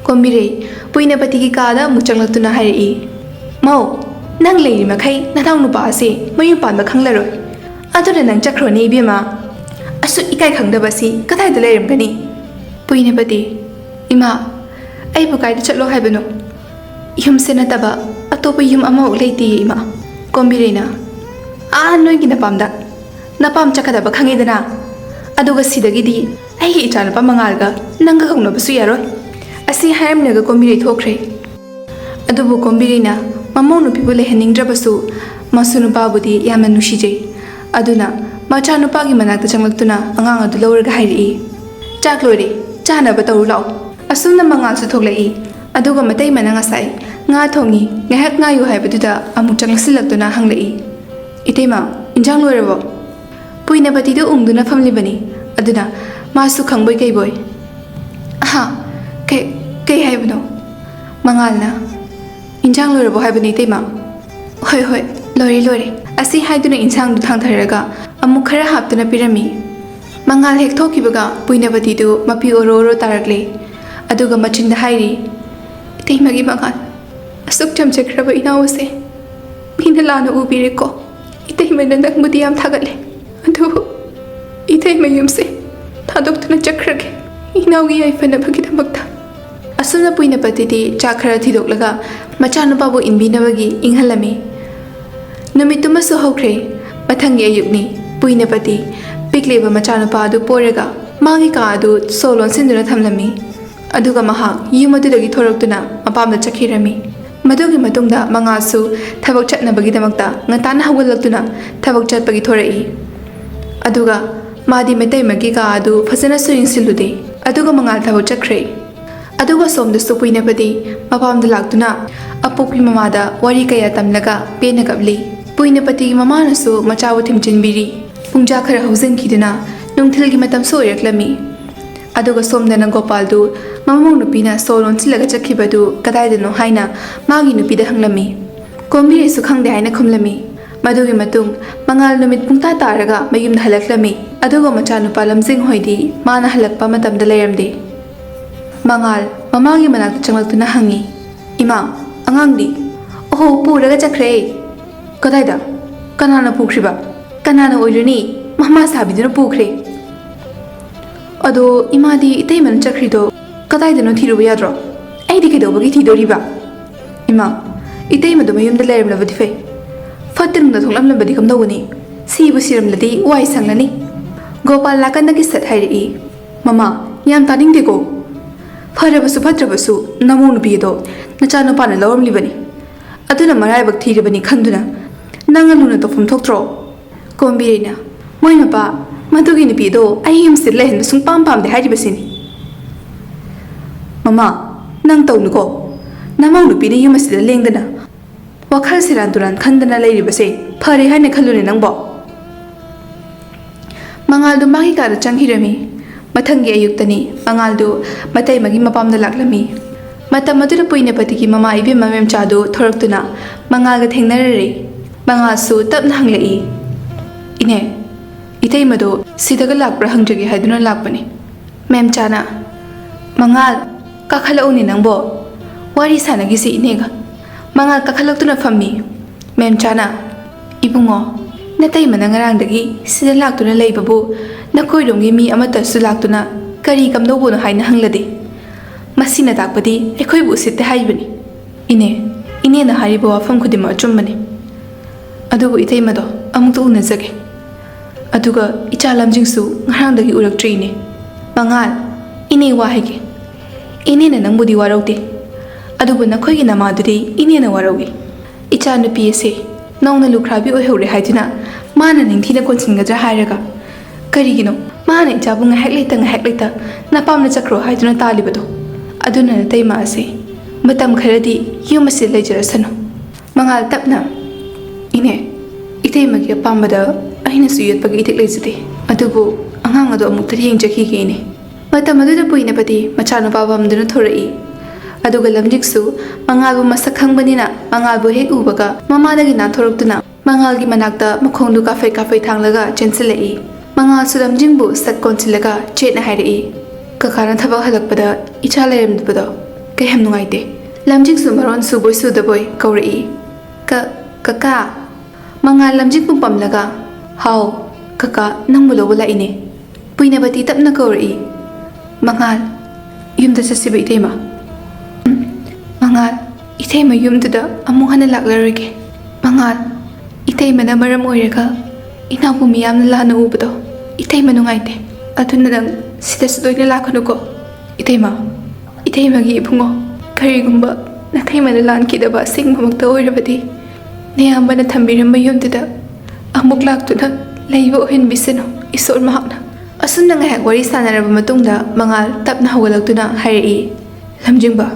ꯀꯣꯝꯕꯤꯔꯩ ꯄꯨꯏꯅꯄꯇꯤꯒꯤ ꯀꯥꯗ ꯑꯃꯨꯛ ꯆꯪꯂꯛꯇꯨꯅ ꯍꯥꯏꯔꯛꯏ ꯃꯧ ꯅꯪ ꯂꯩꯔꯤ ꯃꯈꯩ ꯅꯅꯥꯎ ꯅꯨꯄꯥ ꯑꯁꯤ ꯃꯌꯨꯝ ꯄꯥꯟꯕ ꯈꯪꯂꯔꯣꯏ ꯑꯗꯨꯅ ꯅꯪ ꯆꯠꯈ꯭ꯔꯣꯅꯦ ꯏꯕꯦꯝꯃ ꯑꯁꯨꯛ ꯏꯀꯥꯏ ꯈꯪꯗꯕꯁꯤ ꯀꯗꯥꯏꯗ ꯂꯩꯔꯝꯒꯅꯤ ꯄꯨꯏꯅꯄꯇꯤ ꯏꯃꯥ ꯑꯩꯕꯨ ꯀꯥꯏꯗ ꯆꯠꯂꯣ ꯍꯥꯏꯕꯅꯣ ꯌꯨꯝꯁꯦ ꯅꯠꯇꯕ ꯑꯇꯣꯞꯄ ꯌꯨꯝ ꯑꯃꯐꯥꯎ ꯂꯩꯇꯦꯌꯦ ꯏꯃꯥ ꯀꯣꯝꯕꯤꯔꯩꯅ ꯅꯣꯏꯒꯤ ꯅꯄꯥꯝ ꯆꯠꯀꯗꯕ ꯈꯪꯉꯤꯗꯅ ꯑꯗꯨꯒ ꯁꯤꯗꯒꯤꯗꯤ ꯑꯩꯒꯤ ꯏꯆꯥꯅꯨꯄꯥ ꯃꯉꯥꯜꯒ ꯅꯪꯒ ꯀꯧꯅꯕꯁꯨ ꯌꯥꯔꯣꯏ ꯑꯁꯤ ꯍꯥꯏꯔꯝꯂꯒ ꯀꯣꯝꯕꯤꯔꯩ ꯊꯣꯛꯈ꯭ꯔꯦ ꯑꯗꯨꯕꯨ ꯀꯣꯝꯕꯤꯔꯩꯅ ꯃꯃꯧ ꯅꯨꯄꯤꯕꯨ ꯂꯩꯍꯟꯅꯤꯡꯗ꯭ꯔꯕꯁꯨ ꯃꯁꯨ ꯅꯨꯄꯥꯕꯨꯗꯤ ꯌꯥꯝꯅ ꯅꯨꯡꯁꯤꯖꯩ ꯑꯗꯨꯅ ꯃꯆꯥꯅꯨꯄꯥꯒꯤ ꯃꯅꯥꯛꯇ ꯆꯪꯂꯛꯇꯨꯅ ꯑꯉꯥꯡ ꯑꯗꯨ ꯂꯧꯔꯒ ꯍꯥꯏꯔꯛꯏ ꯆꯥꯛ ꯂꯣꯏꯔꯦ ꯆꯥꯅꯕ ꯇꯧꯔꯨ ꯂꯥꯛꯑꯣ ꯑꯁꯨꯝꯅ ꯃꯉꯥꯜꯁꯨ ꯊꯣꯛꯂꯛꯏ ꯑꯗꯨꯒ ꯃꯇꯩꯃꯅ ꯉꯁꯥꯏ ꯉꯥ ꯊꯣꯡꯉꯤ ꯉꯥꯏꯍꯥꯛ ꯉꯥꯏꯌꯨ ꯍꯥꯏꯕꯗꯨꯗ ꯑꯃꯨꯛ ꯆꯪꯁꯤꯜꯂꯛꯇꯨꯅ ꯍꯪꯂꯛꯏ ꯏꯇꯩꯃ ꯏꯟꯖꯥꯡ ꯂꯣꯏꯔꯕꯣ ꯄꯨꯏꯅꯄꯇꯤꯗꯨ ꯎꯪꯗꯨꯅ ꯐꯝꯂꯤꯕꯅꯤ ꯑꯗꯨꯅ ꯃꯥꯁꯨ ꯈꯪꯕꯣꯏ ꯀꯩꯕꯣꯏ ꯀꯩ ꯍꯥꯏꯕꯅꯣ ꯃꯉꯥꯜꯅ ꯏꯟꯖꯥꯡ ꯂꯣꯏꯔꯕꯣ ꯍꯥꯏꯕꯅꯤ ꯏꯇꯩꯃ ꯍꯣꯏ ꯂꯣꯏꯔꯦ ꯑꯁꯤ ꯍꯥꯏꯗꯨꯅ ꯏꯟꯁꯥꯡꯗꯨ ꯊꯥꯡꯊꯔꯒ ꯑꯃꯨꯛ ꯈꯔ ꯍꯥꯞꯇꯨꯅ ꯄꯤꯔꯝꯃꯤ ꯃꯉꯥꯜ ꯍꯦꯛ ꯊꯣꯛꯈꯤꯕꯒ ꯄꯨꯏꯅꯄꯇꯤꯗꯨ ꯃꯄꯤ ꯑꯣꯔꯣ ꯇꯥꯔꯛꯂꯦ ꯑꯗꯨꯒ ꯃꯆꯤꯟꯗ ꯍꯥꯏꯔꯤ ꯏꯇꯩꯃꯒꯤ ꯃꯉꯥꯜ ꯑꯁꯨꯛ ꯆꯝꯖꯈ꯭ꯔꯕ ꯏꯅꯥꯎ ꯑꯁꯦ ꯃꯤꯅ ꯂꯥꯟꯅ ꯎꯕꯤꯔꯦꯀꯣ ꯏꯇꯩꯃꯅ ꯅꯪꯕꯨꯗꯤ ꯌꯥꯝ ꯊꯥꯒꯠꯂꯦ ꯑꯗꯨꯕꯨ ꯏꯇꯩꯃ ꯌꯨꯝꯁꯦ ꯊꯥꯗꯣꯛꯇꯨꯅ ꯆꯠꯈ꯭ꯔꯒꯦ ꯏꯅꯥꯎꯒꯤ ꯌꯥꯏꯐꯅꯕꯒꯤꯗꯃꯛꯇ ꯑꯁꯨꯝꯅ ꯄꯨꯏꯅꯄꯇꯤꯗꯤ ꯆꯥꯛ ꯈꯔ ꯊꯤꯗꯣꯛꯂꯒ ꯃꯆꯥꯅꯨꯄꯥꯕꯨ ꯏꯟꯕꯤꯅꯕꯒꯤ ꯏꯪꯍꯜꯂꯝꯃꯤ ꯅꯨꯃꯤꯠꯇꯨꯃꯁꯨ ꯍꯧꯈ꯭ꯔꯦ ꯃꯊꯪꯒꯤ ꯑꯌꯨꯛꯅꯤ ꯄꯨꯏꯅꯄꯇꯤ ꯄꯤꯛꯂꯤꯕ ꯃꯆꯥꯅꯨꯄꯥ ꯑꯗꯨ ꯄꯣꯔꯒ ꯃꯥꯒꯤ ꯀꯥ ꯑꯗꯨ ꯁꯣ ꯂꯣꯟꯁꯤꯟꯗꯨꯅ ꯊꯝꯂꯝꯃꯤ ꯑꯗꯨꯒ ꯃꯍꯥꯛ ꯌꯨꯝ ꯑꯗꯨꯗꯒꯤ ꯊꯣꯔꯛꯇꯨꯅ ꯃꯄꯥꯝꯗ ꯆꯠꯈꯤꯔꯝꯃꯤ꯫ ꯃꯗꯨꯒꯤ ꯃꯇꯨꯡꯗ ꯃꯉꯥꯜꯁꯨ ꯊꯕꯛ ꯆꯠꯅꯕꯒꯤꯗꯃꯛꯇ ꯉꯟꯇꯥꯅ ꯍꯧꯒꯠꯂꯛꯇꯨꯅ ꯊꯕꯛ ꯆꯠꯄꯒꯤ ꯊꯣꯔꯛꯏ꯫ ꯑꯗꯨꯒ ꯃꯥꯗꯤ ꯃꯩꯇꯩꯃꯒꯤ ꯀꯥ ꯑꯗꯨ ꯐꯖꯅꯁꯨ ꯌꯦꯡꯁꯤꯜꯂꯨꯗꯦ꯫ ꯑꯗꯨꯒ ꯃꯉꯥꯜ ꯊꯕꯛ ꯆꯠꯈ꯭ꯔꯦ꯫ ꯑꯗꯨꯒ ꯁꯣꯝꯗꯁꯨ ꯄꯨꯏꯅꯄꯇꯤ ꯃꯄꯥꯝꯗ ꯂꯥꯛꯇꯨꯅ ꯑꯄꯣꯛꯄꯤ ꯃꯃꯥꯗ ꯋꯥꯔꯤ ꯀꯌꯥ ꯇꯝꯂꯒ ꯄꯦꯟꯅ ꯀꯞꯂꯤ꯫ ꯄꯨꯏꯅꯄꯇꯤꯒꯤ ꯃꯃꯥꯅꯁꯨ ꯃꯆꯥꯕꯨ ꯊꯦꯝꯖꯤꯟꯕꯤꯔꯤ꯫ ꯄꯨꯡꯖꯥ ꯈꯔ ꯍꯧꯖꯤꯟꯈꯤꯗꯨꯅ ꯅꯨꯡꯊꯤꯜꯒꯤ ꯃꯇꯝꯁꯨ ꯑꯣꯏꯔꯛꯂꯝꯃꯤ꯫ ꯑꯗꯨꯒ ꯁꯣꯝꯗꯅ ꯒꯣꯄꯥꯜꯗꯨ ꯃꯃꯧ ꯅꯨꯄꯤꯅ ꯁꯣ ꯂꯣꯟꯁꯤꯜꯂꯒ ꯆꯠꯈꯤꯕꯗꯨ ꯀꯗꯥꯏꯗꯅꯣ ꯍꯥꯏꯅ ꯃꯥꯒꯤ ꯅꯨꯄꯤꯗ ꯍꯪꯂꯝꯃꯤ꯫ ꯀꯣꯝꯕꯤꯔꯩꯁꯨ ꯈꯪꯗꯦ ꯍꯥꯏꯅ ꯈꯨꯝꯂꯝꯃꯤ꯫ ꯃꯗꯨꯒꯤ ꯃꯇꯨꯡ ꯃꯉꯥꯜ ꯅꯨꯃꯤꯠ ꯄꯨꯡꯇꯥ ꯇꯥꯔꯒ ꯃꯌꯨꯝꯗ ꯍꯜꯂꯛꯂꯝꯃꯤ꯫ ꯑꯗꯨꯒ ꯃꯆꯥꯅꯨꯄꯥ ꯂꯝꯖꯤꯡ ꯍꯣꯏꯗꯤ ꯃꯥꯅ ꯍꯜꯂꯛꯄ ꯃꯇꯝꯗ ꯂꯩꯔꯝꯗꯦ꯫ ꯃꯉꯥꯜ ꯃꯃꯥꯒꯤ ꯃꯅꯥꯛꯇ ꯆꯪꯂꯛꯇꯨꯅ ꯍꯪꯉꯤ, "ꯏꯃꯥ, ꯑꯉꯥꯡꯗꯤ?" "ꯑꯣꯍꯣ, ꯄꯨꯔꯒ ꯆꯠꯈ꯭ꯔꯦ." "ꯀꯗꯥꯏꯗ? ꯀꯅꯥꯅ ꯄꯨꯈ꯭ꯔꯤꯕ?" "ꯀꯅꯥꯅ ꯑꯣꯏꯔꯨꯅꯤ, ꯃꯃꯥ ꯁꯥꯕꯤꯗꯨꯅ ꯄꯨꯈ꯭ꯔꯦ." "ꯑꯗꯣ ꯏꯃꯥꯗꯤ ꯏꯇꯩꯃꯅ ꯆꯠꯈ꯭ꯔꯤꯗꯣ ꯀꯗꯥꯏꯗꯅꯣ ꯊꯤꯔꯨꯕ ꯌꯥꯗ꯭ꯔꯣ?" "ꯑꯩꯗꯤ ꯀꯩꯗꯧꯕꯒꯤ ꯊꯤꯗꯣꯔꯤꯕ?" "ꯏꯃꯥ, ꯏꯇꯩꯃꯗꯣ ꯃꯌꯨꯝꯗ ꯂꯩꯔꯝꯂꯕꯗꯤ ꯐꯩ. ꯐꯠꯇꯅꯨꯡꯗ ꯊꯣꯛꯂꯝꯂꯕꯗꯤ ꯀꯝꯗꯧꯒꯅꯤ? ꯁꯤꯕꯨ ꯁꯤꯔꯝꯂꯗꯤ ꯋꯥꯏ ꯁꯪꯂꯅꯤ." ꯒꯣꯄꯥꯜ ꯅꯥꯀꯟꯗꯒꯤ ꯁꯠ ꯍꯥꯏꯔꯛꯏ, "ꯃꯃꯥ, ꯌꯥꯝ ꯇꯥꯅꯤꯡꯗꯦꯀꯣ. ꯐꯔꯕꯁꯨ ꯐꯠꯇ꯭ꯔꯕꯁꯨ ꯅꯃꯧ ꯅꯨꯄꯤ ꯑꯗꯣ ꯅꯆꯥꯅꯨꯄꯥꯅ ꯂꯧꯔꯝꯂꯤꯕꯅꯤ. ꯑꯗꯨꯅ ꯃꯔꯥꯏꯕꯛ ꯊꯤꯔꯕꯅꯤ ꯈꯟꯗꯨꯅ ꯅꯪꯅ ꯂꯨꯅ ꯇꯧꯐꯝ ꯊꯣꯛꯇ꯭ꯔꯣ?" ꯀꯣꯝꯕꯤꯔꯩꯅ, "ꯃꯣꯏ ꯃꯄꯥ, ꯃꯗꯨꯒꯤ ꯅꯨꯄꯤ ꯑꯗꯣ ꯑꯩ ꯌꯨꯝꯁꯤꯗ ꯂꯩꯍꯟꯕ ꯁꯨꯡꯄꯥꯝ ꯄꯥꯝꯗꯦ ꯍꯥꯏꯔꯤꯕꯁꯤꯅꯤ." "ꯃꯃꯥ, ꯅꯪ ꯇꯧꯅꯨꯀꯣ. ꯅꯃꯧ ꯅꯨꯄꯤꯅ ꯌꯨꯝ ꯑꯁꯤꯗ ꯂꯦꯡꯗꯅ ꯋꯥꯈꯜ ꯁꯦꯔꯥꯟ ꯇꯨꯔꯥꯟ ꯈꯟꯗꯅ ꯂꯩꯔꯤꯕꯁꯦ ꯐꯔꯦ ꯍꯥꯏꯅ ꯈꯜꯂꯨꯅꯦ ꯅꯪꯕꯣ?" ꯃꯉꯥꯜꯗꯨ ꯃꯥꯒꯤ ꯀꯥꯗ ꯆꯪꯈꯤꯔꯝꯃꯤ꯫ ꯃꯊꯪꯒꯤ ꯑꯌꯨꯛꯇꯅꯤ ꯃꯉꯥꯜꯗꯨ ꯃꯇꯩꯃꯒꯤ ꯃꯄꯥꯝꯗ ꯂꯥꯛꯂꯝꯃꯤ꯫ ꯃꯇꯝ ꯑꯗꯨꯗ ꯄꯨꯏꯅꯄꯇꯤꯒꯤ ꯃꯃꯥ ꯏꯕꯦꯝꯃ ꯃꯦꯝꯆꯥꯗꯨ ꯊꯣꯔꯛꯇꯨꯅ ꯃꯉꯥꯜꯒ ꯊꯦꯡꯅꯔꯔꯦ꯫ ꯃꯉꯥꯜꯁꯨ ꯇꯞꯅ ꯍꯪꯂꯛꯏ, "ꯏꯅꯦ, ꯏꯇꯩꯃꯗꯣ ꯁꯤꯗꯒ ꯂꯥꯛꯄ꯭ꯔꯥ ꯍꯪꯖꯒꯦ ꯍꯥꯏꯗꯨꯅ ꯂꯥꯛꯄꯅꯤ." ꯃꯦꯝꯆꯥꯅ, "ꯃꯉꯥꯜ, ꯀꯥꯈꯠꯂꯛꯎꯅꯦ ꯅꯪꯕꯣ. ꯋꯥꯔꯤ ꯁꯥꯟꯅꯈꯤꯁꯤ ꯏꯅꯦꯒ." ꯃꯉꯥꯜ ꯀꯥꯈꯠꯂꯛꯇꯨꯅ ꯐꯝꯃꯤ꯫ ꯃꯦꯝꯆꯥꯅ, "ꯏꯕꯨꯡꯉꯣ, ꯅꯇꯩꯃꯅ ꯉꯔꯥꯡꯗꯒꯤ ꯁꯤꯗ ꯂꯥꯛꯇꯨꯅ ꯂꯩꯕꯕꯨ ꯅꯈꯣꯏꯔꯣꯝꯒꯤ ꯃꯤ ꯑꯃꯠꯇꯁꯨ ꯂꯥꯛꯇꯨꯅ ꯀꯔꯤ ꯀꯝꯗꯧꯕꯅꯣ ꯍꯥꯏꯅ ꯍꯪꯂꯗꯦ. ꯃꯁꯤꯅ ꯇꯥꯛꯄꯗꯤ ꯑꯩꯈꯣꯏꯕꯨ ꯎꯁꯤꯠꯇꯦ ꯍꯥꯏꯕꯅꯤ." "ꯏꯅꯦ, ꯏꯅꯦꯅ ꯍꯥꯏꯔꯤꯕ ꯋꯥꯐꯝ ꯈꯨꯗꯤꯡꯃꯛ ꯑꯆꯨꯝꯕꯅꯤ. ꯑꯗꯨꯕꯨ ꯏꯇꯩꯃꯗꯣ ꯑꯃꯨꯛꯇ ꯎꯅꯖꯒꯦ. ꯑꯗꯨꯒ ꯏꯆꯥ ꯂꯝꯖꯤꯡꯁꯨ ꯉꯔꯥꯡꯗꯒꯤ ꯎꯔꯛꯇ꯭ꯔꯤ ꯏꯅꯦ." "ꯃꯉꯥꯜ, ꯏꯅꯦ ꯋꯥ ꯍꯥꯏꯒꯦ. ꯏꯅꯦꯅ ꯅꯪꯕꯨꯗꯤ ꯋꯥꯔꯧꯗꯦ. ꯑꯗꯨꯕꯨ ꯅꯈꯣꯏꯒꯤ ꯅꯃꯥꯗꯨꯗꯤ ꯏꯅꯦꯅ ꯋꯥꯔꯧꯏ. ꯏꯆꯥ ꯅꯨꯄꯤ ꯑꯁꯦ ꯅꯧꯅ ꯂꯨꯈ꯭ꯔꯥꯕꯤ ꯑꯣꯏꯍꯧꯔꯦ ꯍꯥꯏꯗꯨꯅ ꯃꯥꯅ ꯅꯤꯡꯊꯤꯅ ꯀꯣꯟꯁꯤꯟꯒꯗ꯭ꯔꯥ ꯍꯥꯏꯔꯒ ꯀꯔꯤꯒꯤꯅꯣ ꯃꯥꯅ ꯏꯆꯥꯕꯨ ꯉꯥꯏꯍꯥꯛ ꯂꯩꯇ ꯅꯄꯥꯝꯗ ꯆꯠꯈ꯭ꯔꯣ ꯍꯥꯏꯗꯨꯅ ꯇꯥꯜꯂꯤꯕꯗꯣ? ꯑꯗꯨꯅ ꯅꯇꯩꯃ ꯑꯁꯦ ꯃꯇꯝ ꯈꯔꯗꯤ ꯌꯨꯝ ꯑꯁꯤꯗ ꯂꯩꯖꯔꯁꯅꯨ." ꯃꯉꯥꯜ ꯇꯞꯅ, "ꯏꯅꯦ, ꯏꯇꯩꯃꯒꯤ ꯑꯄꯥꯝꯕꯗ ꯑꯩꯅꯁꯨ ꯌꯦꯠꯄꯒꯤ ꯏꯊꯤꯛ ꯂꯩꯖꯗꯦ. ꯑꯗꯨꯕꯨ ꯑꯉꯥꯡ ꯑꯗꯣ ꯑꯃꯨꯛꯇ ꯌꯦꯡꯖꯈꯤꯒꯦ ꯏꯅꯦ." ꯃꯇꯝ ꯑꯗꯨꯗ ꯄꯨꯏꯅꯄꯇꯤ ꯃꯆꯥꯅꯨꯄꯥ ꯄꯝꯗꯨꯅ ꯊꯣꯔꯛꯏ꯫ ꯑꯗꯨꯒ ꯂꯝꯖꯤꯡꯁꯨ ꯃꯉꯥꯜꯕꯨ ꯃꯁꯛ ꯈꯪꯕꯅꯤꯅ ꯃꯉꯥꯜꯕꯨ ꯍꯦꯛ ꯎꯕꯒ ꯃꯃꯥꯗꯒꯤ ꯅꯥꯟꯊꯣꯔꯛꯇꯨꯅ ꯃꯉꯥꯜꯒꯤ ꯃꯅꯥꯛꯇ ꯃꯈꯣꯡꯗꯨ ꯀꯥꯐꯩ ꯀꯥꯐꯩ ꯊꯥꯡꯂꯒ ꯆꯦꯟꯁꯤꯜꯂꯛꯏ꯫ ꯃꯉꯥꯜꯁꯨ ꯂꯝꯖꯤꯡꯕꯨ ꯁꯠ ꯀꯣꯟꯁꯤꯜꯂꯒ ꯆꯦꯠꯅ ꯍꯥꯏꯔꯛꯏ, "ꯀꯀꯥꯅ ꯊꯕꯛ ꯍꯜꯂꯛꯄꯗ ꯏꯆꯥ ꯂꯩꯔꯝꯗꯕꯗꯣ ꯀꯌꯥꯝ ꯅꯨꯡꯉꯥꯏꯇꯦ." ꯂꯝꯖꯤꯡꯁꯨ ꯃꯔꯣꯟ ꯁꯨꯕꯣꯏ ꯁꯨꯗꯕꯣꯏ ꯀꯧꯔꯛꯏ, "ꯀꯀꯥ." ꯃꯉꯥꯜ ꯂꯝꯖꯤꯡꯕꯨ ꯄꯝꯂꯒ, "ꯍꯥꯎ, ꯀꯀꯥ ꯅꯪꯕꯨ ꯂꯧꯕ ꯂꯥꯛꯏꯅꯦ." ꯄꯨꯏꯅꯄꯇꯤ ꯇꯞꯅ ꯀꯧꯔꯛꯏ, "ꯃꯉꯥꯜ, ꯌꯨꯝꯗ ꯆꯠꯁꯤꯕ ꯏꯇꯩꯃ?" "ꯃꯉꯥꯜ, ꯏꯇꯩꯃ ꯌꯨꯝꯗꯨꯗ ꯑꯃꯨꯛ ꯍꯟꯅ ꯂꯥꯛꯂꯔꯣꯏꯒꯦ. ꯃꯉꯥꯜ, ꯏꯇꯩꯃꯅ ꯃꯔꯝ ꯑꯣꯏꯔꯒ ꯏꯅꯥꯎꯕꯨ ꯃꯤꯌꯥꯝꯅ ꯂꯥꯟꯅ ꯎꯕꯗꯣ ꯏꯇꯩꯃ ꯅꯨꯡꯉꯥꯏꯇꯦ. ꯑꯗꯨꯅ ꯅꯪ ꯁꯤꯗꯁꯨ ꯇꯣꯏꯅ ꯂꯥꯛꯀꯅꯨꯀꯣ." "ꯏꯇꯩꯃ, ꯏꯇꯩꯃꯒꯤ ꯏꯕꯨꯡꯉꯣ, ꯀꯔꯤꯒꯨꯝꯕ ꯅꯇꯩꯃꯅ ꯂꯥꯟꯈꯤꯗꯕ ꯑꯁꯦꯡꯕꯃꯛꯇ ꯑꯣꯏꯔꯕꯗꯤ ꯅꯌꯥꯝꯕꯅ ꯊꯝꯕꯤꯔꯝꯕ ꯌꯨꯝꯗꯨꯗ ꯑꯃꯨꯛ ꯂꯥꯛꯇꯨꯅ ꯂꯩꯕ ꯑꯣꯏꯍꯟꯕꯤꯁꯅꯨ ꯏꯁꯣꯔ ꯃꯍꯥꯛꯅ." ꯑꯁꯨꯝꯅ ꯉꯥꯏꯍꯥꯛ ꯋꯥꯔꯤ ꯁꯥꯟꯅꯔꯕ ꯃꯇꯨꯡꯗ ꯃꯉꯥꯜ ꯇꯞꯅ ꯍꯧꯒꯠꯂꯛꯇꯨꯅ ꯍꯥꯏꯔꯛꯏ, "ꯂꯝꯖꯤꯡꯕ,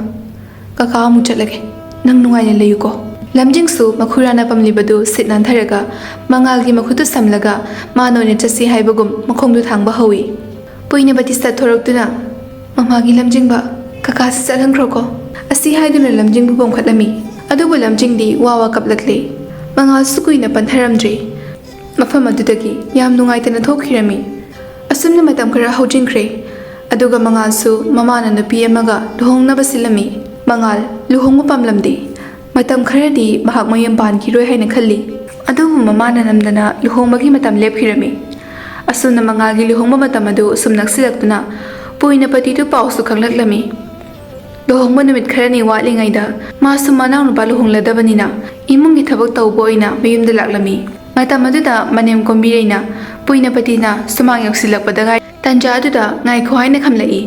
ꯀꯀꯥ ꯑꯃꯨꯛ ꯆꯠꯂꯒꯦ. ꯅꯪ ꯅꯨꯡꯉꯥꯏꯅ ꯂꯩꯌꯨꯀꯣ." ꯂꯝꯖꯤꯡꯁꯨ ꯃꯈꯨꯔꯥꯅ ꯄꯝꯂꯤꯕꯗꯨ ꯁꯤꯠ ꯅꯥꯟꯊꯔꯒ ꯃꯉꯥꯜꯒꯤ ꯃꯈꯨꯠꯇꯨ ꯁꯝꯂꯒ ꯃꯥꯅ ꯑꯣꯏꯅ ꯆꯠꯁꯤ ꯍꯥꯏꯕꯒꯨꯝ ꯃꯈꯣꯡꯗꯨ ꯊꯥꯡꯕ ꯍꯧꯏ꯫ ꯄꯨꯏꯅꯄꯇꯤ ꯁꯠ ꯊꯣꯔꯛꯇꯨꯅ, "ꯃꯃꯥꯒꯤ ꯂꯝꯖꯤꯡꯕ, ꯀꯀꯥꯁꯤ ꯆꯠꯍꯟꯈ꯭ꯔꯣꯀꯣ." ꯑꯁꯤ ꯍꯥꯏꯗꯨꯅ ꯂꯝꯖꯤꯡꯕꯨ ꯄꯣꯝꯈꯠꯂꯝꯃꯤ꯫ ꯑꯗꯨꯕꯨ ꯂꯝꯖꯤꯡꯗꯤ ꯋꯥ ꯀꯞꯂꯛꯂꯦ꯫ ꯃꯉꯥꯜꯁꯨ ꯀꯨꯏꯅ ꯄꯟꯊꯔꯝꯗ꯭ꯔꯦ꯫ ꯃꯐꯝ ꯑꯗꯨꯗꯒꯤ ꯌꯥꯝ ꯅꯨꯡꯉꯥꯏꯇꯅ ꯊꯣꯛꯈꯤꯔꯝꯃꯤ꯫ ꯑꯁꯨꯝꯅ ꯃꯇꯝ ꯈꯔ ꯍꯧꯖꯤꯟꯈ꯭ꯔꯦ꯫ ꯑꯗꯨꯒ ꯃꯉꯥꯜꯁꯨ ꯃꯃꯥꯅ ꯅꯨꯄꯤ ꯑꯃꯒ luhongnaba ꯁꯤꯜꯂꯝꯃꯤ꯫ ꯃꯉꯥꯜ ꯂꯨꯍꯣꯡꯕ ꯄꯥꯝꯂꯝꯗꯦ꯫ ꯃꯇꯝ ꯈꯔꯗꯤ ꯃꯍꯥꯛ ꯃꯌꯨꯝ ꯄꯥꯟꯈꯤꯔꯣꯏ ꯍꯥꯏꯅ ꯈꯜꯂꯤ꯫ ꯑꯗꯨꯕꯨ ꯃꯃꯥꯅ ꯅꯝꯗꯅ ꯂꯨꯍꯣꯡꯕꯒꯤ ꯃꯇꯝ ꯂꯦꯞꯈꯤꯔꯝꯃꯤ꯫ ꯑꯁꯨꯝꯅ ꯃꯉꯥꯜꯒꯤ ꯂꯨꯍꯣꯡꯕ ꯃꯇꯝ ꯑꯗꯨ ꯁꯨꯝ ꯅꯛꯁꯤꯜꯂꯛꯇꯨꯅ ꯄꯨꯏꯅꯄꯇꯤꯗꯨ ꯄꯥꯎꯁꯨ ꯈꯪꯂꯛꯂꯝꯃꯤ꯫ ꯂꯨꯍꯣꯡꯕ ꯅꯨꯃꯤꯠ ꯈꯔꯅꯤ ꯋꯥꯠꯂꯤꯉꯩꯗ ꯃꯥꯁꯨ ꯃꯅꯥꯎꯅꯨꯄꯥ ꯂꯨꯍꯣꯡꯂꯗꯕꯅꯤꯅ ꯏꯃꯨꯡꯒꯤ ꯊꯕꯛ ꯇꯧꯕ ꯑꯣꯏꯅ ꯃꯌꯨꯝꯗ ꯂꯥꯛꯂꯝꯃꯤ꯫ ꯃꯇꯝ ꯑꯗꯨꯗ ꯃꯅꯦꯝ ꯀꯣꯝꯕꯤꯔꯩꯅ ꯄꯨꯏꯅꯄꯇꯤꯅ ꯁꯨꯃꯥꯡ ꯌꯧꯁꯤꯜꯂꯛꯄꯗ ꯇꯟꯖꯥ ꯑꯗꯨꯗ ꯉꯥꯏꯈꯣ ꯍꯥꯏꯅ ꯈꯝꯂꯛꯏ꯫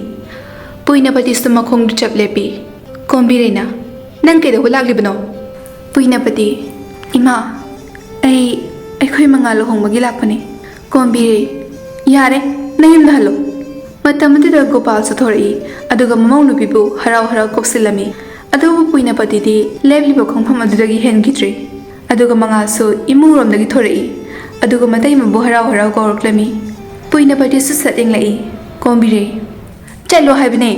ꯄꯨꯏꯅꯄꯇꯤꯁꯨ ꯃꯈꯣꯡꯗꯨ ꯆꯞ ꯂꯦꯞꯄꯤ꯫ ꯀꯣꯝꯕꯤꯔꯩꯅ ꯅꯪ ꯀꯩꯗꯧꯕ ꯂꯥꯛꯂꯤꯕꯅꯣ? ꯄꯨꯏꯅꯄꯇꯤ ꯏꯃꯥ ꯑꯩꯈꯣꯏ ꯃꯉꯥꯜ ꯂꯨꯍꯣꯡꯕꯒꯤ ꯂꯥꯛꯄꯅꯤ꯫ ꯀꯣꯝꯕꯤꯔꯩ ꯌꯥꯔꯦ ꯅꯌꯨꯝꯗ ꯍꯜꯂꯣ꯫ ꯃꯇꯝ ꯑꯗꯨꯗ ꯒꯣꯄꯥꯜꯁꯨ ꯊꯣꯔꯛꯏ ꯑꯗꯨꯒ ꯃꯃꯧ ꯅꯨꯄꯤꯕꯨ ꯍꯔꯥꯎ ꯍꯔꯥꯎ ꯀꯧꯁꯤꯜꯂꯝꯃꯤ꯫ ꯑꯗꯨꯕꯨ ꯄꯨꯏꯅꯄꯇꯤꯗꯤ ꯂꯦꯞꯂꯤꯕ ꯈꯣꯡꯐꯝ ꯑꯗꯨꯗꯒꯤ ꯍꯦꯟꯈꯤꯗ꯭ꯔꯤ꯫ ꯑꯗꯨꯒ ꯃꯉꯥꯜꯁꯨ ꯏꯃꯨꯡꯔꯣꯝꯗꯒꯤ ꯊꯣꯔꯛꯏ ꯑꯗꯨꯒ ꯃꯇꯩꯃꯕꯨ ꯍꯔꯥꯎ ꯍꯔꯥꯎ ꯀꯧꯔꯛꯂꯝꯃꯤ꯫ ꯄꯨꯏꯅꯄꯇꯤꯁꯨ ꯁꯠ ꯌꯦꯡꯂꯛꯏ꯫ ꯀꯣꯝꯕꯤꯔꯩ ꯆꯠꯂꯣ ꯍꯥꯏꯕꯅꯦ꯫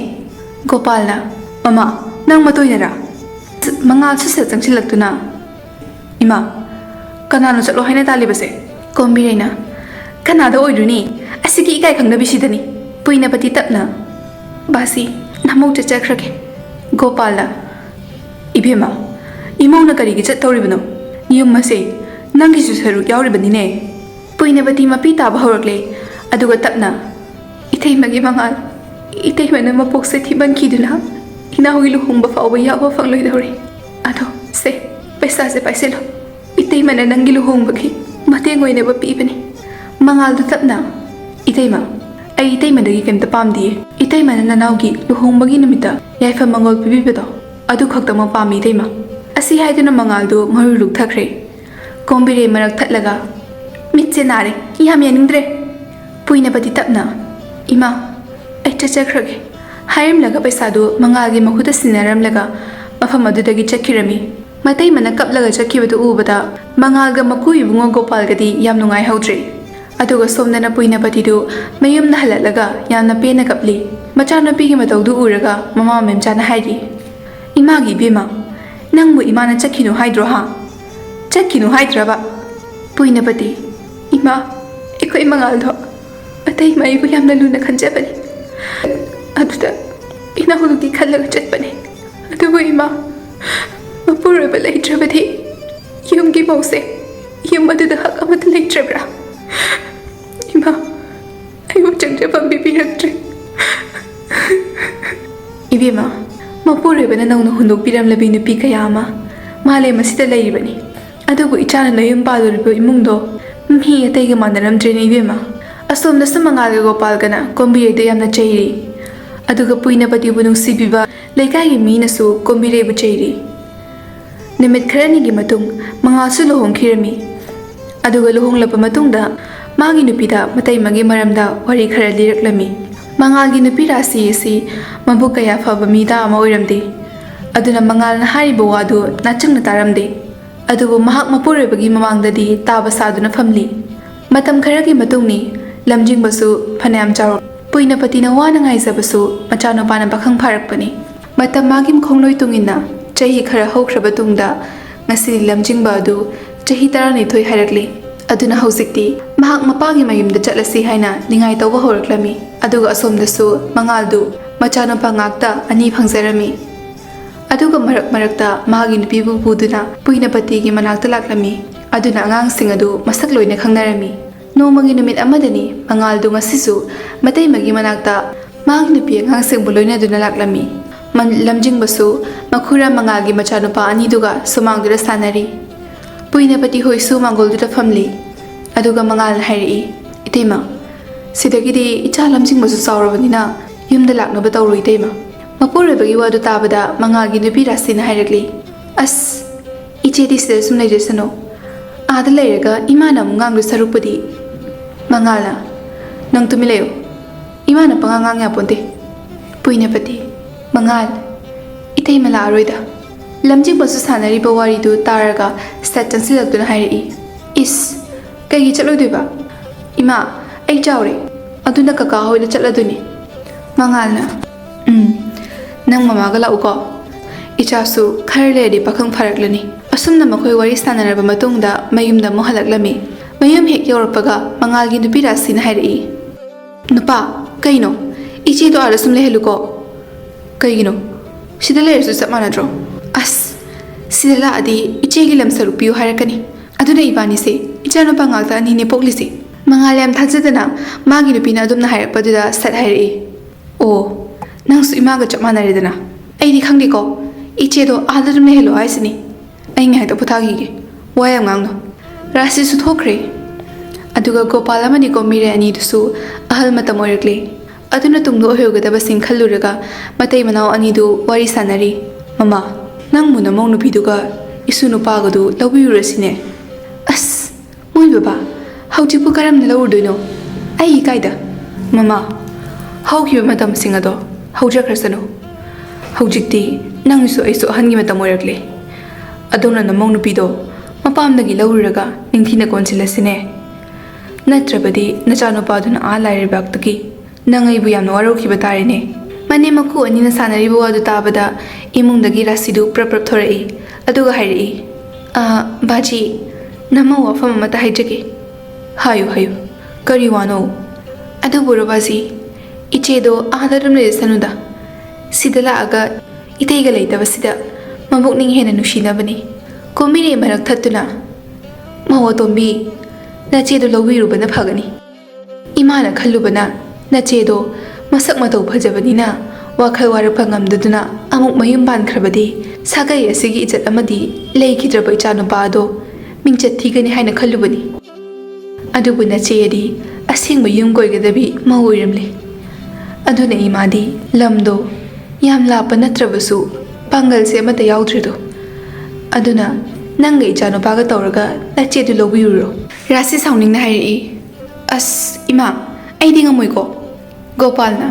ꯒꯣꯄꯥꯜꯅ ꯃꯃꯥ ꯅꯪ ꯃꯇꯣꯏꯅꯔꯥ? ꯃꯉꯥꯜꯁꯨ ꯁꯠ ꯆꯪꯁꯤꯜꯂꯛꯇꯨꯅ ꯏꯃꯥ ꯀꯅꯥꯅꯣ ꯆꯠꯂꯣ ꯍꯥꯏꯅ ꯇꯥꯜꯂꯤꯕꯁꯦ? ꯀꯣꯝꯕꯤꯔꯩꯅ ꯀꯅꯥꯗ ꯑꯣꯏꯗꯣꯏꯅꯤ ꯑꯁꯤꯒꯤ ꯏꯀꯥꯏ ꯈꯪꯗꯕꯤꯁꯤꯗꯅꯤ꯫ ꯄꯨꯏꯅꯄꯇꯤ ꯇꯞꯅ ꯕꯥꯁꯤ ꯅꯃꯧ ꯆꯠꯆꯈ꯭ꯔꯒꯦ꯫ ꯒꯣꯄꯥꯜꯅ ꯏꯕꯦꯝꯃ ꯏꯃꯧꯅ ꯀꯔꯤꯒꯤ ꯆꯠꯇꯧꯔꯤꯕꯅꯣ? ꯌꯨꯝ ꯑꯁꯦ ꯅꯪꯒꯤꯁꯨ ꯁꯔꯨꯛ ꯌꯥꯎꯔꯤꯕꯅꯤꯅꯦ꯫ ꯄꯨꯏꯅꯄꯇꯤ ꯃꯄꯤ ꯇꯥꯕ ꯍꯧꯔꯛꯂꯦ ꯑꯗꯨꯒ ꯇꯞꯅ ꯏꯇꯩꯃꯒꯤ ꯃꯉꯥꯜ ꯏꯇꯩꯃꯅ ꯃꯄꯣꯛꯁꯦ ꯊꯤꯃꯟꯈꯤꯗꯨꯅ ꯏꯅꯥꯎꯒꯤ ꯂꯨꯍꯣꯡꯕ ꯐꯥꯎꯕ ꯌꯥꯎꯕ ꯐꯪꯂꯣꯏꯗꯧꯔꯤ꯫ ꯑꯗꯣ ꯁꯦ ꯄꯩꯁꯥꯁꯦ ꯄꯥꯏꯁꯤꯜꯂꯣ ꯏꯇꯩꯃꯅ ꯅꯪꯒꯤ ꯂꯨꯍꯣꯡꯕꯒꯤ ꯃꯇꯦꯡ ꯑꯣꯏꯅꯕ ꯄꯤꯕꯅꯤ꯫ ꯃꯉꯥꯜꯗꯨ ꯇꯞꯅ ꯏꯇꯩꯃ ꯑꯩ ꯏꯇꯩꯃꯗꯒꯤ ꯀꯩꯝꯇ ꯄꯥꯝꯗꯤꯌꯦ꯫ ꯏꯇꯩꯃꯅ ꯅꯅꯥꯎꯒꯤ ꯂꯨꯍꯣꯡꯕꯒꯤ ꯅꯨꯃꯤꯠꯇ ꯌꯥꯏꯐ ꯃꯪꯒꯣꯜ ꯄꯤꯕꯤꯕꯗꯣ ꯑꯗꯨ ꯈꯛꯇꯃꯛ ꯄꯥꯝꯃꯤ ꯏꯇꯩꯃ꯫ ꯑꯁꯤ ꯍꯥꯏꯗꯨꯅ ꯃꯉꯥꯜꯗꯨ ꯃꯔꯨ ꯂꯨꯛꯊꯈ꯭ꯔꯦ꯫ ꯀꯣꯝꯕꯤꯔꯩ ꯃꯔꯛ ꯊꯠꯂꯒ ꯃꯤꯠꯁꯦ ꯅꯥꯔꯦ ꯌꯥꯝ ꯌꯦꯡꯅꯤꯡꯗ꯭ꯔꯦ꯫ ꯄꯨꯏꯅꯄꯇꯤ ꯇꯞꯅ ꯏꯃꯥ ꯑꯩ ꯆꯠꯆꯈ꯭ꯔꯒꯦ ꯍꯥꯏꯔꯝꯂꯒ ꯄꯩꯁꯥꯗꯨ ꯃꯉꯥꯜꯒꯤ ꯃꯈꯨꯠꯇ ꯁꯤꯟꯅꯔꯝꯂꯒ ꯃꯐꯝ ꯑꯗꯨꯗꯒꯤ ꯆꯠꯈꯤꯔꯝꯃꯤ꯫ ꯃꯇꯩꯃꯅ ꯀꯞꯂꯒ ꯆꯠꯈꯤꯕꯗꯨ ꯎꯕꯗ ꯃꯉꯥꯜꯒ ꯃꯀꯨ ꯏꯕꯨꯡꯉꯣ ꯒꯣꯄꯥꯜꯒꯗꯤ ꯌꯥꯝ ꯅꯨꯡꯉꯥꯏꯍꯧꯗ꯭ꯔꯦ꯫ ꯑꯗꯨꯒ ꯁꯣꯝꯗꯅ ꯄꯨꯏꯅꯄꯇꯤꯗꯨ ꯃꯌꯨꯝꯗ ꯍꯜꯂꯛꯂꯒ ꯌꯥꯝꯅ ꯄꯦꯟꯅ ꯀꯞꯂꯤ꯫ ꯃꯆꯥꯅꯨꯄꯤꯒꯤ ꯃꯇꯧꯗꯨ ꯎꯔꯒ ꯃꯃꯥ ꯃꯦꯝꯆꯥꯅ ꯍꯥꯏꯔꯤ ꯏꯃꯥꯒꯤ ꯏꯕꯦꯝꯃ ꯅꯪꯕꯨ ꯏꯃꯥꯅ ꯆꯠꯈꯤꯅꯨ ꯍꯥꯏꯗ꯭ꯔꯣ ꯍꯥ? ꯆꯠꯈꯤꯅꯨ ꯍꯥꯏꯗ꯭ꯔꯕ? ꯄꯨꯏꯅꯄꯇꯤ ꯏꯃꯥ ꯑꯩꯈꯣꯏ ꯃꯉꯥꯜꯗꯣ ꯑꯇꯩꯃ ꯑꯩꯕꯨ ꯌꯥꯝꯅ ꯂꯨꯅ ꯈꯟꯖꯕꯅꯤ ꯑꯗꯨꯗ ꯏꯅꯥꯎꯗꯨꯒꯤ ꯈꯜꯂꯒ ꯆꯠꯄꯅꯤ꯫ ꯑꯗꯨꯕꯨ ꯏꯃꯥ ꯃꯄꯨꯔꯣꯏꯕ ꯂꯩꯇ꯭ꯔꯕꯗꯤ ꯌꯨꯝꯒꯤ ꯃꯧꯁꯦ ꯌꯨꯝ ꯑꯗꯨꯗ ꯍꯛ ꯑꯃꯠꯇ ꯂꯩꯇ꯭ꯔꯕ꯭ꯔꯥ? ꯏꯃꯥ ꯑꯩꯕꯨ ꯆꯪꯖꯐꯝ ꯄꯤꯕꯤꯔꯛꯇ꯭ꯔꯦ꯫ ꯏꯕꯦꯝꯃ ꯃꯄꯨꯔꯣꯏꯕꯅ ꯅꯧꯅ ꯍꯨꯟꯗꯣꯛꯄꯤꯔꯝꯂꯕꯤ ꯅꯨꯄꯤ ꯀꯌꯥ ꯑꯃ ꯃꯥꯂꯦꯝ ꯑꯁꯤꯗ ꯂꯩꯔꯤꯕꯅꯤ꯫ ꯑꯗꯨꯕꯨ ꯏꯆꯥꯅ ꯅꯌꯨꯝ ꯄꯥꯜꯂꯨꯔꯤꯕ ꯏꯃꯨꯡꯗꯣ ꯃꯤ ꯑꯇꯩꯒ ꯃꯥꯟꯅꯔꯝꯗ꯭ꯔꯦꯅꯦ ꯏꯕꯦꯝꯃ꯫ ꯑꯁꯣꯝꯗꯁꯨ ꯃꯉꯥꯜꯒ ꯒꯣꯄꯥꯜꯒꯅ ꯀꯣꯝꯕꯤꯔꯩꯗ ꯌꯥꯝꯅ ꯆꯩꯔꯤ ꯑꯗꯨꯒ ꯄꯨꯏꯅꯄꯇꯤꯕꯨ ꯅꯨꯡꯁꯤꯕꯤꯕ ꯂꯩꯀꯥꯏꯒꯤ ꯃꯤꯅꯁꯨ ꯀꯣꯝꯕꯤꯔꯩꯕꯨ ꯆꯩꯔꯤ꯫ ꯅꯨꯃꯤꯠ ꯈꯔꯅꯤꯒꯤ ꯃꯇꯨꯡ ꯃꯉꯥꯜꯁꯨ ꯂꯨꯍꯣꯡꯈꯤꯔꯝꯃꯤ꯫ ꯑꯗꯨꯒ ꯂꯨꯍꯣꯡꯂꯕ ꯃꯇꯨꯡꯗ ꯃꯥꯒꯤ ꯅꯨꯄꯤꯗ ꯃꯇꯩꯃꯒꯤ ꯃꯔꯝꯗ ꯋꯥꯔꯤ ꯈꯔ ꯂꯤꯔꯛꯂꯝꯃꯤ꯫ ꯃꯉꯥꯜꯒꯤ ꯅꯨꯄꯤ ꯔꯥꯁꯤ ꯑꯁꯤ ꯃꯕꯨꯛ ꯀꯌꯥ ꯐꯕ ꯃꯤꯗꯥ ꯑꯃ ꯑꯣꯏꯔꯝꯗꯦ ꯑꯗꯨꯅ ꯃꯉꯥꯜꯅ ꯍꯥꯏꯔꯤꯕ ꯋꯥꯗꯨ ꯅꯥꯆꯪꯅ ꯇꯥꯔꯝꯗꯦ꯫ ꯑꯗꯨꯕꯨ ꯃꯍꯥꯛ ꯃꯄꯨꯔꯣꯏꯕꯒꯤ ꯃꯃꯥꯡꯗꯗꯤ ꯇꯥꯕ ꯁꯥꯗꯨꯅ ꯐꯝꯂꯤ꯫ ꯃꯇꯝ ꯈꯔꯒꯤ ꯃꯇꯨꯡꯅꯤ ꯂꯝꯖꯤꯡꯕꯁꯨ ꯐꯅꯌꯥꯝ ꯆꯥꯎꯔꯛ ꯄꯨꯏꯅꯄꯇꯤꯅ ꯋꯥꯅ ꯉꯥꯏꯖꯕꯁꯨ ꯃꯆꯥꯅꯨꯄꯥꯅ ꯄꯥꯈꯪ ꯐꯥꯔꯛꯄꯅꯤ꯫ ꯃꯇꯝ ꯃꯥꯒꯤ ꯈꯣꯡꯂꯣꯏ ꯇꯨꯡꯏꯟꯅ ꯆꯍꯤ ꯈꯔ ꯍꯧꯈ꯭ꯔꯕ ꯇꯨꯡꯗ ꯉꯁꯤꯗꯤ ꯂꯝꯖꯤꯡꯕ ꯑꯗꯨ ꯆꯍꯤ 12 ꯍꯥꯏꯔꯛꯂꯤ꯫ ꯑꯗꯨꯅ ꯍꯧꯖꯤꯛꯇꯤ ꯃꯍꯥꯛ ꯃꯄꯥꯒꯤ ꯃꯌꯨꯝꯗ ꯆꯠꯂꯁꯤ ꯍꯥꯏꯅ ꯅꯤꯡꯉꯥꯏ ꯇꯧꯕ ꯍꯧꯔꯛꯂꯝꯃꯤ꯫ ꯑꯗꯨꯒ ꯑꯁꯣꯝꯗꯁꯨ ꯃꯉꯥꯜꯗꯨ ꯃꯆꯥꯅꯨꯄꯥ ꯉꯥꯛꯇ 2 ꯐꯪꯖꯔꯝꯃꯤ꯫ ꯑꯗꯨꯒ ꯃꯔꯛ ꯃꯔꯛꯇ ꯃꯥꯒꯤ ꯅꯨꯄꯤꯕꯨ ꯄꯨꯗꯨꯅ ꯄꯨꯏꯅꯄꯇꯤꯒꯤ ꯃꯅꯥꯛꯇ ꯂꯥꯛꯂꯝꯃꯤ꯫ ꯑꯗꯨꯅ ꯑꯉꯥꯡꯁꯤꯡ ꯑꯗꯨ ꯃꯁꯛ ꯂꯣꯏꯅ ꯈꯪꯅꯔꯝꯃꯤ꯫ ꯅꯣꯡꯃꯒꯤ ꯅꯨꯃꯤꯠ ꯑꯃꯗꯅꯤ ꯃꯉꯥꯜꯗꯨ ꯉꯁꯤꯁꯨ ꯃꯇꯩꯃꯒꯤ ꯃꯅꯥꯛꯇ ꯃꯥꯒꯤ ꯅꯨꯄꯤ ꯑꯉꯥꯡꯁꯤꯡꯕꯨ ꯂꯣꯏꯅꯗꯨꯅ ꯂꯥꯛꯂꯝꯃꯤ꯫ ꯂꯝꯖꯤꯡꯕꯁꯨ ꯃꯈꯨꯔꯥ ꯃꯉꯥꯜꯒꯤ ꯃꯆꯥꯅꯨꯄꯥ 2ꯗꯨꯒ ꯁꯨꯃꯥꯡꯗꯨꯗ ꯁꯥꯟꯅꯔꯤ꯫ ꯄꯨꯏꯅꯄꯇꯤ ꯍꯣꯏꯁꯨ ꯃꯥꯡꯒꯣꯜꯗꯨꯗ ꯐꯝꯂꯤ꯫ ꯑꯗꯨꯒ ꯃꯉꯥꯜꯅ ꯍꯥꯏꯔꯛꯏ ꯏꯇꯩꯃ ꯁꯤꯗꯒꯤꯗꯤ ꯏꯆꯥ ꯂꯝꯖꯤꯡꯕꯁꯨ ꯆꯥꯎꯔꯕꯅꯤꯅ ꯌꯨꯝꯗ ꯂꯥꯛꯅꯕ ꯇꯧꯔꯣ ꯏꯇꯩꯃ꯫ ꯃꯄꯨꯔꯣꯏꯕꯒꯤ ꯋꯥꯗꯨ ꯇꯥꯕꯗ ꯃꯉꯥꯜꯒꯤ ꯅꯨꯄꯤ ꯔꯥꯁꯤꯅ ꯍꯥꯏꯔꯛꯂꯤ ꯑꯁ ꯏꯆꯦꯗꯤ ꯁꯤꯗ ꯁꯨꯝ ꯂꯩꯖꯁꯅꯨ ꯑꯥꯗ ꯂꯩꯔꯒ ꯏꯃꯥꯅ ꯑꯃꯨꯛ ꯉꯥꯡꯗꯣ ꯁꯔꯨꯛꯄꯨꯗꯤ꯫ ꯃꯉꯥꯜꯅ ꯅꯪ ꯇꯨꯃꯤꯟ ꯂꯩꯌꯨ ꯏꯃꯥꯅ ꯄꯉꯥꯡ ꯉꯥꯡ ꯌꯥꯄꯣꯟꯇꯦ꯫ ꯄꯨꯏꯅꯄꯇꯤ ꯃꯉꯥꯜ ꯏꯇꯩꯃ ꯂꯥꯛꯑꯔꯣꯏꯗ꯫ ꯂꯝꯖꯤꯡꯕꯁꯨ ꯁꯥꯟꯅꯔꯤꯕ ꯋꯥꯔꯤꯗꯨ ꯇꯥꯔꯒ ꯁꯠ ꯆꯪꯁꯤꯜꯂꯛꯇꯨꯅ ꯍꯥꯏꯔꯛꯏ ꯏꯁ ꯀꯩꯒꯤ ꯆꯠꯂꯣꯏꯗꯣꯏꯕ? ꯏꯃꯥ ꯑꯩ ꯆꯥꯎꯔꯦ ꯑꯗꯨꯅ ꯀꯀꯥ ꯍꯣꯏꯗ ꯆꯠꯂꯗꯣꯏꯅꯤ꯫ ꯃꯉꯥꯜꯅ ꯅꯪ ꯃꯃꯥꯒ ꯂꯥꯛꯎꯀꯣ ꯏꯆꯥꯁꯨ ꯈꯔ ꯂꯩꯔꯗꯤ ꯄꯥꯈꯪ ꯐꯥꯔꯛꯂꯅꯤ꯫ ꯑꯁꯨꯝꯅ ꯃꯈꯣꯏ ꯋꯥꯔꯤ ꯁꯥꯟꯅꯔꯕ ꯃꯇꯨꯡꯗ ꯃꯌꯨꯝꯗ ꯑꯃꯨꯛ ꯍꯜꯂꯛꯂꯝꯃꯤ꯫ ꯃꯌꯨꯝ ꯍꯦꯛ ꯌꯧꯔꯛꯄꯒ ꯃꯉꯥꯜꯒꯤ ꯅꯨꯄꯤ ꯔꯥꯁꯤꯅ ꯍꯥꯏꯔꯛꯏ ꯅꯨꯄꯥ ꯀꯩꯅꯣ ꯏꯆꯦꯗꯣ ꯑꯥꯗ ꯁꯨꯝ ꯂꯩꯍꯜꯂꯨꯀꯣ꯫ ꯀꯩꯒꯤꯅꯣ ꯁꯤꯗ ꯂꯩꯔꯁꯨ ꯆꯞ ꯃꯥꯟꯅꯗ꯭ꯔꯣ? ꯑꯁ ꯁꯤꯗ ꯂꯥꯛꯑꯗꯤ ꯏꯆꯦꯒꯤ ꯂꯝ ꯁꯔꯨꯛ ꯄꯤꯌꯨ ꯍꯥꯏꯔꯛꯀꯅꯤ ꯑꯗꯨꯅ ꯏꯕꯥꯅꯤꯁꯦ ꯏꯆꯥꯅꯨꯄꯥ ꯉꯥꯛꯇ 2ꯅꯦ ꯄꯣꯛꯂꯤꯁꯦ꯫ ꯃꯉꯥꯜ ꯌꯥꯝ ꯊꯥꯖꯗꯅ ꯃꯥꯒꯤ ꯅꯨꯄꯤꯅ ꯑꯗꯨꯝꯅ ꯍꯥꯏꯔꯛꯄꯗꯨꯗ ꯁꯠ ꯍꯥꯏꯔꯛꯏ ꯑꯣ ꯅꯪꯁꯨ ꯏꯃꯥꯒ ꯆꯞ ꯃꯥꯟꯅꯔꯦꯗꯅ꯫ ꯑꯩꯗꯤ ꯈꯪꯗꯦꯀꯣ ꯏꯆꯦꯗꯣ ꯑꯥꯗ ꯑꯗꯨꯝ ꯂꯩꯍꯜꯂꯣ ꯍꯥꯏꯁꯤꯅꯤ꯫ ꯑꯩ ꯉꯥꯏꯍꯥꯛꯇ ꯄꯣꯊꯥꯈꯤꯒꯦ ꯋꯥ ꯌꯥꯝ ꯉꯥꯡꯅꯣ꯫ ꯔꯥꯁꯤꯁꯨ ꯊꯣꯛꯈ꯭ꯔꯦ꯫ ꯑꯗꯨꯒ ꯒꯣꯄꯥꯜ ꯑꯃꯗꯤ ꯀꯣꯝꯕꯤꯔꯩ 2ꯗꯨꯁꯨ ꯑꯍꯜ ꯃꯇꯝ ꯑꯣꯏꯔꯛꯂꯤ꯫ ꯑꯗꯨꯅ ꯇꯨꯡꯗ ꯑꯣꯏꯍꯧꯒꯗꯕꯁꯤꯡ ꯈꯜꯂꯨꯔꯒ ꯃꯇꯩ ꯃꯅꯥꯎ ꯑꯅꯤꯗꯨ ꯋꯥꯔꯤ ꯁꯥꯟꯅꯔꯤ꯫ ꯃꯃꯥ, ꯅꯪꯕꯨ ꯅꯃꯧ ꯅꯨꯄꯤꯗꯨꯒ ꯏꯁꯨ ꯅꯨꯄꯥꯒꯗꯨ ꯂꯧꯕꯤꯔꯨꯔꯁꯤꯅꯦ꯫ ꯑꯁ, ꯃꯣꯏ ꯕꯕꯥ, ꯍꯧꯖꯤꯛꯄꯨ ꯀꯔꯝꯅ ꯂꯧꯔꯨꯗꯣꯏꯅꯣ? ꯑꯩ ꯀꯥꯏꯗ? ꯃꯃꯥ, ꯍꯧꯈꯤꯕ ꯃꯇꯝꯁꯤꯡ ꯑꯗꯣ ꯍꯧꯖꯈ꯭ꯔꯁꯅꯨ꯫ ꯍꯧꯖꯤꯛꯇꯤ ꯅꯪꯁꯨ ꯑꯩꯁꯨ ꯑꯍꯟꯒꯤ ꯃꯇꯝ ꯑꯣꯏꯔꯛꯂꯦ꯫ ꯑꯗꯣꯝꯅ ꯅꯃꯧ ꯅꯨꯄꯤꯗꯣ ꯃꯄꯥꯝꯗꯒꯤ ꯂꯧꯔꯨꯔꯒ ꯅꯤꯡꯊꯤꯅ ꯀꯣꯟꯁꯤꯜꯂꯁꯤꯅꯦ꯫ ꯅꯠꯇ꯭ꯔꯕꯗꯤ ꯅꯆꯥꯅꯨꯄꯥꯗꯨꯅ ꯂꯥꯏꯔꯩꯕꯥꯛꯇꯒꯤ ꯅꯪ ꯑꯩꯕꯨ ꯌꯥꯝꯅ ꯋꯥꯔꯧꯈꯤꯕ ꯇꯥꯔꯦꯅꯦ꯫ ꯃꯅꯦꯝ ꯃꯀꯨ ꯑꯅꯤꯅ ꯁꯥꯟꯅꯔꯤꯕ ꯋꯥꯗꯨ ꯇꯥꯕꯗ ꯏꯃꯨꯡꯗꯒꯤ ꯔꯥꯁꯤꯗꯨ ꯄ꯭ꯔꯞ ꯄ꯭ꯔꯞ ꯊꯣꯔꯛꯏ꯫ ꯑꯗꯨꯒ ꯍꯥꯏꯔꯛꯏ, ꯕꯥꯖꯤ, ꯅꯃꯧ ꯋꯥꯐꯝ ꯑꯃꯇ ꯍꯥꯏꯖꯒꯦ꯫ ꯍꯥꯏꯌꯨ ꯍꯥꯏꯌꯨ, ꯀꯔꯤ ꯋꯥꯅꯣ? ꯑꯗꯨꯕꯨꯔꯣ ꯕꯥꯖꯤ, ꯏꯆꯦꯗꯣ ꯑꯥꯗ ꯑꯗꯨꯝ ꯂꯩꯔꯁꯅꯨꯗ꯫ ꯁꯤꯗ ꯂꯥꯛꯑꯒ ꯏꯇꯩꯒ ꯂꯩꯇꯕꯁꯤꯗ ꯃꯕꯨꯛꯅꯤꯡ ꯍꯦꯟꯅ ꯅꯨꯡꯁꯤꯅꯕꯅꯤ꯫ ꯀꯣꯝꯕꯤꯔꯩ ꯃꯔꯛ ꯊꯠꯇꯨꯅ, ꯃꯧ ꯑꯇꯣꯝꯕꯤ, ꯅꯆꯦꯗꯣ ꯂꯧꯕꯤꯔꯨꯕꯅ ꯐꯒꯅꯤ꯫ ꯏꯃꯥꯅ ꯈꯜꯂꯨꯕꯅ ꯅꯆꯦꯗꯣ ꯃꯁꯛ ꯃꯇꯧ ꯐꯖꯕꯅꯤꯅ ꯋꯥꯈꯜ ꯋꯥꯔꯛꯄ ꯉꯝꯗꯗꯨꯅ ꯑꯃꯨꯛ ꯃꯌꯨꯝ ꯄꯥꯟꯈ꯭ꯔꯕꯗꯤ ꯁꯥꯒꯩ ꯑꯁꯤꯒꯤ ꯏꯖꯠ ꯑꯃꯗꯤ ꯂꯩꯈꯤꯗ꯭ꯔꯕ ꯏꯆꯥꯅꯨꯄꯥ ꯑꯗꯣ ꯃꯤꯡꯆꯠ ꯊꯤꯒꯅꯤ ꯍꯥꯏꯅ ꯈꯜꯂꯨꯕꯅꯤ꯫ ꯑꯗꯨꯕꯨ ꯅꯆꯦꯗꯤ ꯑꯁꯦꯡꯕ ꯌꯨꯝ ꯀꯣꯏꯒꯗꯕꯤ ꯃꯧ ꯑꯣꯏꯔꯝꯂꯦ꯫ ꯑꯗꯨꯅ ꯏꯃꯥꯗꯤ ꯂꯝꯗꯣ ꯌꯥꯝ ꯂꯥꯞꯄ ꯅꯠꯇ꯭ꯔꯕꯁꯨ ꯄꯥꯡꯒꯜꯁꯦ ꯑꯃꯠꯇ ꯌꯥꯎꯗ꯭ꯔꯤꯗꯣ꯫ ꯑꯗꯨꯅ ꯅꯪꯒ ꯏꯆꯥꯅꯨꯄꯥꯒ ꯇꯧꯔꯒ ꯅꯆꯦꯗꯨ ꯂꯧꯕꯤꯔꯨꯔꯣ꯫ ꯔꯥꯁꯤ ꯁꯥꯎꯅꯤꯡꯅ ꯍꯥꯏꯔꯛꯏ꯫ ꯑꯁ ꯏꯃꯥ, ꯑꯩꯗꯤ ꯉꯝꯃꯣꯏꯀꯣ꯫ ꯒꯣꯄꯥꯜꯅ,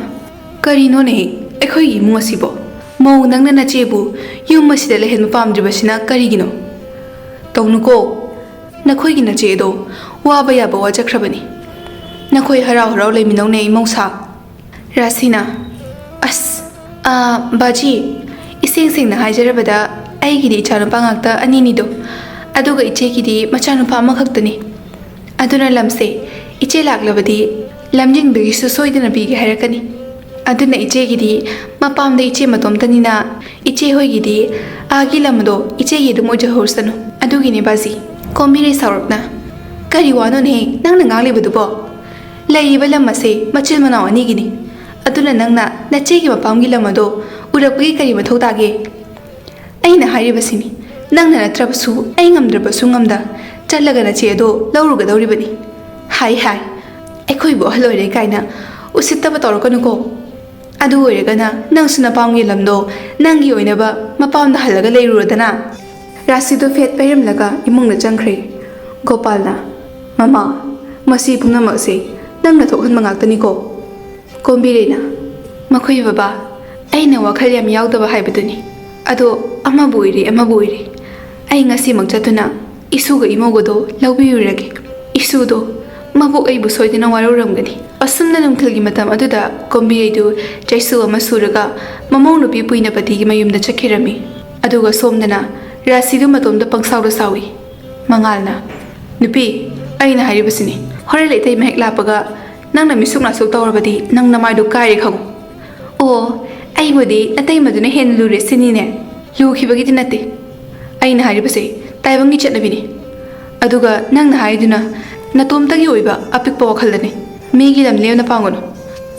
ꯀꯔꯤꯅꯣꯅꯦ ꯑꯩꯈꯣꯏꯒꯤ ꯏꯃꯨꯡ ꯑꯁꯤꯕꯣ? ꯃꯧ ꯅꯪꯅ ꯅꯆꯦꯕꯨ ꯌꯨꯝ ꯑꯁꯤꯗ ꯂꯩꯍꯟꯕ ꯄꯥꯝꯗ꯭ꯔꯤꯕꯁꯤꯅ ꯀꯔꯤꯒꯤꯅꯣ? ꯇꯧꯅꯨꯀꯣ, ꯅꯈꯣꯏꯒꯤ ꯅꯆꯦꯗꯣ ꯋꯥꯕ ꯌꯥꯕ ꯋꯥꯖꯈ꯭ꯔꯕꯅꯤ꯫ ꯅꯈꯣꯏ ꯍꯔꯥꯎ ꯍꯔꯥꯎ ꯂꯩꯃꯤꯟꯅꯧꯅꯦ ꯏꯃꯧꯁꯥ꯫ ꯔꯥꯁꯤꯅ, ꯑꯁ, ꯕꯥꯖꯤ, ꯏꯁꯦꯡ ꯁꯦꯡꯅ ꯍꯥꯏꯖꯔꯕꯗ ꯑꯩꯒꯤꯗꯤ ꯏꯆꯥꯅꯨꯄꯥ ꯉꯥꯛꯇ ꯑꯅꯤꯅꯤꯗꯣ, ꯑꯗꯨꯒ ꯏꯆꯦꯒꯤꯗꯤ ꯃꯆꯥꯅꯨꯄꯥ ꯑꯃꯈꯛꯇꯅꯤ꯫ ꯑꯗꯨꯅ ꯂꯝꯁꯦ ꯏꯆꯦ ꯂꯥꯛꯂꯕꯗꯤ ꯂꯝꯖꯤꯡꯕꯒꯤꯁꯨ ꯁꯣꯏꯗꯅ ꯄꯤꯒꯦ ꯍꯥꯏꯔꯛꯀꯅꯤ꯫ ꯑꯗꯨꯅ ꯏꯆꯦꯒꯤꯗꯤ ꯃꯄꯥꯝꯗ ꯏꯆꯦ ꯃꯇꯣꯝꯇꯅꯤꯅ ꯏꯆꯦ ꯍꯣꯏꯒꯤꯗꯤ ꯑꯥꯒꯤ ꯂꯝꯗꯣ ꯏꯆꯦꯒꯤ ꯑꯗꯨꯝ ꯑꯣꯏꯖꯍꯧꯔꯁꯅꯨ꯫ ꯑꯗꯨꯒꯤꯅꯦ ꯕꯥꯖꯤ꯫ ꯀꯣꯝꯕꯤꯔꯩ ꯁꯥꯎꯔꯞꯅ, ꯀꯔꯤ ꯋꯥꯅꯣꯅꯦ ꯅꯪꯅ ꯉꯥꯡꯂꯤꯕꯗꯨꯕꯣ? ꯂꯩꯔꯤꯕ ꯂꯝ ꯑꯁꯦ ꯃꯆꯤꯜ ꯃꯅꯥꯎ ꯑꯅꯤꯒꯤꯅꯤ꯫ ꯑꯗꯨꯅ ꯅꯪꯅ ꯅꯆꯦꯒꯤ ꯃꯄꯥꯝꯒꯤ ꯂꯝ ꯑꯗꯣ ꯎꯔꯛꯄꯒꯤ ꯀꯔꯤ ꯃꯊꯧ ꯇꯥꯒꯦ? ꯑꯩꯅ ꯍꯥꯏꯔꯤꯕꯁꯤꯅꯤ, ꯅꯪꯅ ꯅꯠꯇ꯭ꯔꯕꯁꯨ ꯑꯩ ꯉꯝꯗ꯭ꯔꯕꯁꯨ ꯉꯝꯗ ꯆꯠꯂꯒ ꯅꯆꯦ ꯑꯗꯣ ꯂꯧꯔꯨꯒꯗꯧꯔꯤꯕꯅꯤ꯫ ꯍꯥꯏ ꯑꯩꯈꯣꯏꯕꯨ ꯑꯍꯜ ꯑꯣꯏꯔꯦ ꯀꯥꯏꯅ ꯎꯁꯤꯠꯇꯕ ꯇꯧꯔꯛꯀꯅꯨꯀꯣ꯫ ꯑꯗꯨ ꯑꯣꯏꯔꯒꯅ ꯅꯪꯁꯨ ꯅꯄꯥꯝꯒꯤ ꯂꯝꯗꯣ ꯅꯪꯒꯤ ꯑꯣꯏꯅꯕ ꯃꯄꯥꯝꯗ ꯍꯜꯂꯒ ꯂꯩꯔꯨꯔꯣꯗꯅ꯫ ꯔꯥꯁꯤꯗꯣ ꯐꯦꯠ ꯄꯩꯔꯝꯂꯒ ꯏꯃꯨꯡꯗ ꯆꯪꯈ꯭ꯔꯦ꯫ ꯒꯣꯄꯥꯜꯅ, ꯃꯃꯥ, ꯃꯁꯤ ꯄꯨꯝꯅꯃꯛꯁꯦ ꯅꯪꯅ ꯊꯣꯛꯍꯟꯕ ꯉꯥꯛꯇꯅꯤꯀꯣ꯫ ꯀꯣꯝꯕꯤꯔꯩꯅ, ꯃꯈꯣꯏ ꯕꯕꯥ, ꯑꯩꯅ ꯋꯥꯈꯜ ꯌꯥꯝ ꯌꯥꯎꯗꯕ ꯍꯥꯏꯕꯗꯨꯅꯤ꯫ ꯑꯗꯣ ꯑꯃꯕꯨ ꯑꯣꯏꯔꯦ ꯑꯃꯕꯨ ꯑꯣꯏꯔꯦ, ꯑꯩ ꯉꯁꯤꯃꯛ ꯆꯠꯇꯨꯅ ꯏꯁꯨꯒ ꯏꯃꯧꯒꯗꯣ ꯂꯧꯕꯤꯔꯨꯔꯒꯦ꯫ ꯏꯁꯨꯗꯣ ꯃꯕꯨꯛ ꯑꯩꯕꯨ ꯁꯣꯏꯗꯅ ꯋꯥꯔꯧꯔꯝꯒꯅꯤ꯫ ꯑꯁꯨꯝꯅ ꯅꯨꯡꯊꯤꯜꯒꯤ ꯃꯇꯝ ꯑꯗꯨꯗ ꯀꯣꯝꯕꯤꯔꯩꯗꯨ ꯆꯩꯁꯨ ꯑꯃ ꯁꯨꯔꯒ ꯃꯃꯧ ꯅꯨꯄꯤ ꯄꯨꯏꯅꯄꯇꯤꯒꯤ ꯃꯌꯨꯝꯗ ꯆꯠꯈꯤꯔꯝꯃꯤ꯫ ꯑꯗꯨꯒ ꯁꯣꯝꯗꯅ ꯔꯥꯁꯤꯗꯨ ꯃꯇꯣꯝꯗ ꯄꯪꯁꯥꯎꯗ ꯁꯥꯎꯏ꯫ ꯃꯉꯥꯜꯅ, ꯅꯨꯄꯤ, ꯑꯩꯅ ꯍꯥꯏꯔꯤꯕꯁꯤꯅꯤ, ꯍꯣꯔꯦꯟ ꯂꯩꯇꯩ ꯃꯍꯦꯛ ꯂꯥꯛꯄꯒ ꯅꯪꯅ ꯃꯤꯁꯨꯛ ꯅꯥꯁꯨꯛ ꯇꯧꯔꯕꯗꯤ ꯅꯪ ꯅꯃꯥꯏꯗꯨ ꯀꯥꯏꯔꯦ ꯈꯪꯉꯨ꯫ ꯑꯣ, ꯑꯩꯕꯨꯗꯤ ꯑꯇꯩꯃꯗꯨꯅ ꯍꯦꯟꯅ ꯂꯨꯔꯦ ꯁꯤꯅꯤꯅꯦ? ꯂꯨꯈꯤꯕꯒꯤꯗꯤ ꯅꯠꯇꯦ꯫ ꯑꯩꯅ ꯍꯥꯏꯔꯤꯕꯁꯦ ꯇꯥꯏꯕꯪꯒꯤ ꯆꯠꯅꯕꯤꯅꯤ꯫ ꯑꯗꯨꯒ ꯅꯪꯅ ꯍꯥꯏꯗꯨꯅ ꯅꯇꯣꯝꯇꯒꯤ ꯑꯣꯏꯕ ꯑꯄꯤꯛꯄ ꯋꯥꯈꯜꯗꯅꯤ꯫ ꯃꯤꯒꯤ ꯂꯝ ꯂꯦꯝꯅ ꯄꯥꯡꯒꯅꯨ꯫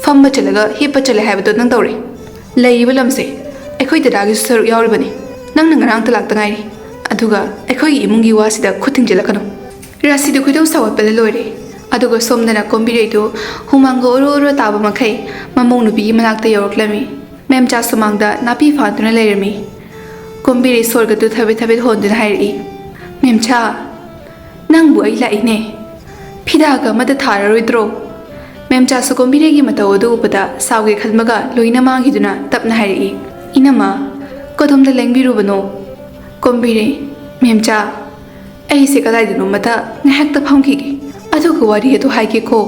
ꯐꯝꯕ ꯆꯠꯂꯒ ꯍꯤꯞꯄ ꯆꯠꯂꯦ ꯍꯥꯏꯕꯗꯣ ꯅꯪ ꯇꯧꯔꯦ꯫ ꯂꯩꯔꯤꯕ ꯂꯝꯁꯦ ꯑꯩꯈꯣꯏ ꯗꯗꯥꯒꯤꯁꯨ ꯁꯔꯨꯛ ꯌꯥꯎꯔꯤꯕꯅꯤ꯫ ꯅꯪꯅ ꯉꯔꯥꯡꯇ ꯂꯥꯛꯇ ꯉꯥꯏꯔꯤ, ꯑꯗꯨꯒ ꯑꯩꯈꯣꯏꯒꯤ ꯏꯃꯨꯡꯒꯤ ꯋꯥꯁꯤꯗ ꯈꯨꯠ ꯊꯤꯡꯖꯤꯜꯂꯛꯀꯅꯨ꯫ ꯔꯥꯁꯤꯗꯨ ꯈꯣꯏꯗꯧ ꯁꯥꯎꯒꯠꯄꯗ ꯂꯣꯏꯔꯦ꯫ ꯑꯗꯨꯒ ꯁꯣꯝꯗꯅ ꯀꯣꯝꯕꯤꯔꯩꯗꯨ ꯍꯨꯃꯥꯡꯒ ꯑꯣꯔꯣ ꯑꯣꯔꯣ ꯇꯥꯕ ꯃꯈꯩ ꯃꯃꯧ ꯅꯨꯄꯤꯒꯤ ꯃꯅꯥꯛꯇ ꯌꯧꯔꯛꯂꯝꯃꯤ꯫ ꯃꯦꯝꯆꯥ ꯁꯨꯃꯥꯡꯗ ꯅꯥꯄꯤ ꯐꯥꯟꯗꯨꯅ ꯂꯩꯔꯝꯃꯤ꯫ ꯀꯣꯝꯕꯤꯔꯩ ꯁꯣꯔꯒꯗꯨ ꯊꯕꯦꯠ ꯊꯕꯦꯠ ꯍꯣꯟꯗꯨꯅ ꯍꯥꯏꯔꯛꯏ, ꯃꯦꯝꯆꯥ, ꯅꯪꯕꯨ ꯑꯩ ꯂꯥꯛꯏꯅꯦ꯫ ꯐꯤꯗꯥꯒ ꯑꯃꯇ ꯊꯥꯔꯔꯣꯏꯗ꯭ꯔꯣ? ꯃꯦꯝꯆꯥꯁꯨ ꯀꯣꯝꯕꯤꯔꯩꯒꯤ ꯃꯇꯧ ꯑꯗꯨ ꯎꯕꯗ ꯁꯥꯎꯒꯦ ꯈꯟꯕꯒ ꯂꯣꯏꯅ ꯃꯥꯡꯈꯤꯗꯨꯅ ꯇꯞꯅ ꯍꯥꯏꯔꯛꯏ, ꯏꯅꯝꯃ, ꯀꯗꯣꯝꯗ ꯂꯦꯡꯕꯤꯔꯨꯕꯅꯣ? ꯀꯣꯝꯕꯤꯔꯩ, ꯃꯦꯝꯆꯥ, ꯑꯩꯁꯦ ꯀꯗꯥꯏꯗꯅꯣꯃꯇ ꯉꯥꯏꯍꯥꯛꯇ ꯐꯝꯈꯤꯒꯦ, ꯑꯗꯨꯒ ꯋꯥꯔꯤ ꯑꯗꯨ ꯍꯥꯏꯒꯦꯀꯣ꯫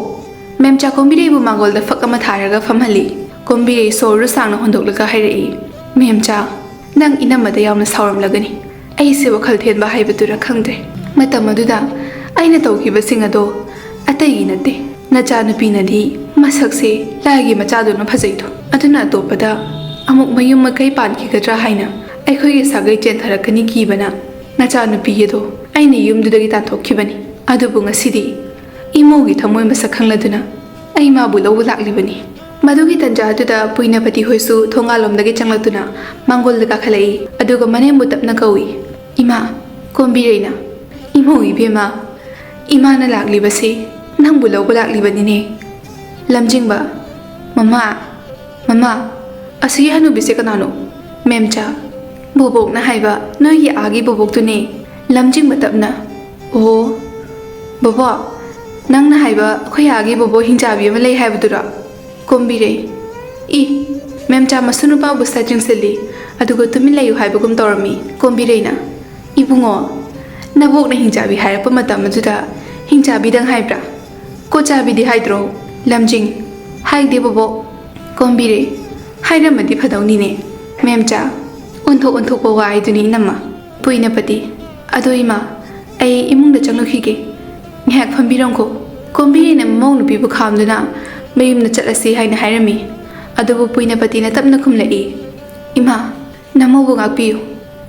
ꯃꯦꯝꯆꯥ ꯀꯣꯝꯕꯤꯔꯩꯕꯨ ꯃꯥꯡꯒꯣꯜꯗ ꯐꯛ ꯑꯃ ꯊꯥꯔꯒ ꯐꯝꯍꯜꯂꯤ꯫ ꯀꯣꯝꯕꯤꯔꯩ ꯁꯣꯔꯗꯨ ꯁꯥꯡꯅ ꯍꯣꯟꯗꯣꯛꯂꯒ ꯍꯥꯏꯔꯛꯏ, ꯃꯦꯝꯆꯥ, ꯅꯪ ꯏꯅꯝꯃꯗ ꯌꯥꯝꯅ ꯁꯥꯎꯔꯝꯂꯒꯅꯤ꯫ ꯑꯩꯁꯦ ꯋꯥꯈꯜ ꯊꯦꯟꯕ ꯍꯥꯏꯕꯗꯨꯔ ꯈꯪꯗ꯭ꯔꯦ꯫ ꯃꯇꯝ ꯑꯗꯨꯗ ꯑꯩꯅ ꯇꯧꯈꯤꯕꯁꯤꯡ ꯑꯗꯣ ꯑꯇꯩꯒꯤ ꯅꯠꯇꯦ, ꯅꯆꯥꯅꯨꯄꯤꯅꯗꯤ ꯃꯁꯛꯁꯦ ꯂꯥꯏꯒꯤ ꯃꯆꯥꯗꯧꯅ ꯐꯖꯩꯗꯣ, ꯑꯗꯨꯅ ꯑꯇꯣꯞꯄꯗ ꯑꯃꯨꯛ ꯃꯌꯨꯝ ꯃꯀꯩ ꯄꯥꯟꯈꯤꯒꯗ꯭ꯔꯥ ꯍꯥꯏꯅ ꯑꯩꯈꯣꯏꯒꯤ ꯁꯥꯒꯩ ꯆꯦꯟꯊꯔꯛꯀꯅꯤ ꯀꯤꯕꯅ ꯅꯆꯥꯅꯨꯄꯤ ꯑꯗꯣ ꯑꯩꯅ ꯌꯨꯝꯗꯨꯗꯒꯤ ꯇꯥꯟꯊꯣꯛꯈꯤꯕꯅꯤ꯫ ꯑꯗꯨꯕꯨ ꯉꯁꯤꯗꯤ ꯏꯃꯧꯒꯤ ꯊꯃꯣꯏ ꯃꯁꯛ ꯈꯪꯂꯗꯨꯅ ꯑꯩ ꯃꯥꯕꯨ ꯂꯧꯕ ꯂꯥꯛꯂꯤꯕꯅꯤ꯫ ꯃꯗꯨꯒꯤ ꯇꯟꯖꯥ ꯑꯗꯨꯗ ꯄꯨꯏꯅꯄꯇꯤ ꯍꯣꯏꯁꯨ ꯊꯣꯡꯒꯥꯜꯂꯣꯝꯗꯒꯤ ꯆꯪꯂꯛꯇꯨꯅ ꯃꯥꯡꯒꯣꯜꯗ ꯀꯥꯈꯠꯂꯛꯏ꯫ ꯑꯗꯨꯒ ꯃꯅꯦꯝꯕꯨ ꯇꯞꯅ ꯀꯧꯏ, ꯏꯃꯥ꯫ ꯀꯣꯝꯕꯤꯔꯩꯅ, ꯏꯃꯧ ꯏꯕꯦꯝꯃ, ꯏꯃꯥꯅ ꯂꯥꯛꯂꯤꯕꯁꯤ ꯅꯪꯕꯨ ꯂꯧꯕ ꯂꯥꯛꯂꯤꯕꯅꯤꯅꯦ꯫ ꯂꯝꯖꯤꯡꯕ, ꯃꯃꯥ ꯃꯃꯥ ꯑꯁꯤꯒꯤ ꯍꯅꯨꯕꯤꯁꯦ ꯀꯅꯥꯅꯣ? ꯃꯦꯝꯆꯥ, ꯕꯣꯕꯣꯛꯅ ꯍꯥꯏꯕ ꯅꯣꯏꯒꯤ ꯑꯥꯒꯤ ꯕꯣꯕꯣꯛꯇꯨꯅꯦ, ꯂꯝꯖꯤꯡꯕ ꯇꯞꯅ꯫ ꯑꯣ, ꯕꯣꯕꯣꯛ, ꯅꯪꯅ ꯍꯥꯏꯕ ꯑꯩꯈꯣꯏ ꯑꯥꯒꯤ ꯕꯣꯕꯣꯛ ꯍꯤꯡꯆꯥꯕꯤ ꯑꯃ ꯂꯩ ꯍꯥꯏꯕꯗꯨꯔꯣ? ꯀꯣꯝꯕꯤꯔꯩ, ꯏ, ꯃꯦꯝꯆꯥ ꯃꯁꯨ ꯅꯨꯄꯥꯕꯨ ꯁꯠ ꯆꯤꯡꯁꯤꯜꯂꯤ, ꯑꯗꯨꯒ ꯇꯨꯃꯤꯟ ꯂꯩꯌꯨ ꯍꯥꯏꯕꯒꯨꯝ ꯇꯧꯔꯝꯃꯤ꯫ ꯀꯣꯝꯕꯤꯔꯩꯅ, ꯏꯕꯨꯡꯉꯣ, ꯅꯕꯣꯛꯅ ꯍꯤꯡꯆꯥꯕꯤ ꯍꯥꯏꯔꯛꯄ ꯃꯇꯝ ꯑꯗꯨꯗ ꯍꯤꯡꯆꯥꯕꯤꯗꯪ ꯍꯥꯏꯕ꯭ꯔꯥ? ꯀꯣꯆꯥꯕꯤꯗꯤ ꯍꯥꯏꯗ꯭ꯔꯣ? ꯂꯝꯖꯤꯡ, ꯍꯥꯏꯗꯦ ꯕꯣꯕꯣꯛ꯫ ꯀꯣꯝꯕꯤꯔꯩ, ꯍꯥꯏꯔꯝꯃꯗꯤ ꯐꯗꯧꯅꯤꯅꯦ꯫ ꯃꯦꯝꯆꯥ, ꯑꯣꯟꯊꯣꯛꯄ ꯋꯥ ꯍꯥꯏꯗꯨꯅꯤ ꯏꯅꯝꯃ꯫ ꯄꯨꯏꯅꯄꯇꯤ, ꯑꯗꯣ ꯏꯃꯥ, ꯑꯩ ꯏꯃꯨꯡꯗ ꯆꯪꯂꯨꯈꯤꯒꯦ, ꯉꯥꯏꯍꯥꯛ ꯐꯝꯕꯤꯔꯝꯈꯣ꯫ ꯀꯣꯝꯕꯤꯔꯩꯅ ꯃꯃꯧ ꯅꯨꯄꯤꯕꯨ ꯈꯥꯝꯗꯨꯅ ꯃꯌꯨꯝꯗ ꯆꯠꯂꯁꯤ ꯍꯥꯏꯅ ꯍꯥꯏꯔꯝꯃꯤ꯫ ꯑꯗꯨꯕꯨ ꯄꯨꯏꯅꯄꯇꯤꯅ ꯇꯞꯅ ꯈꯨꯝꯂꯛꯏ, ꯏꯃꯥ, ꯅꯃꯧꯕꯨ ꯉꯥꯛꯄꯤꯌꯨ,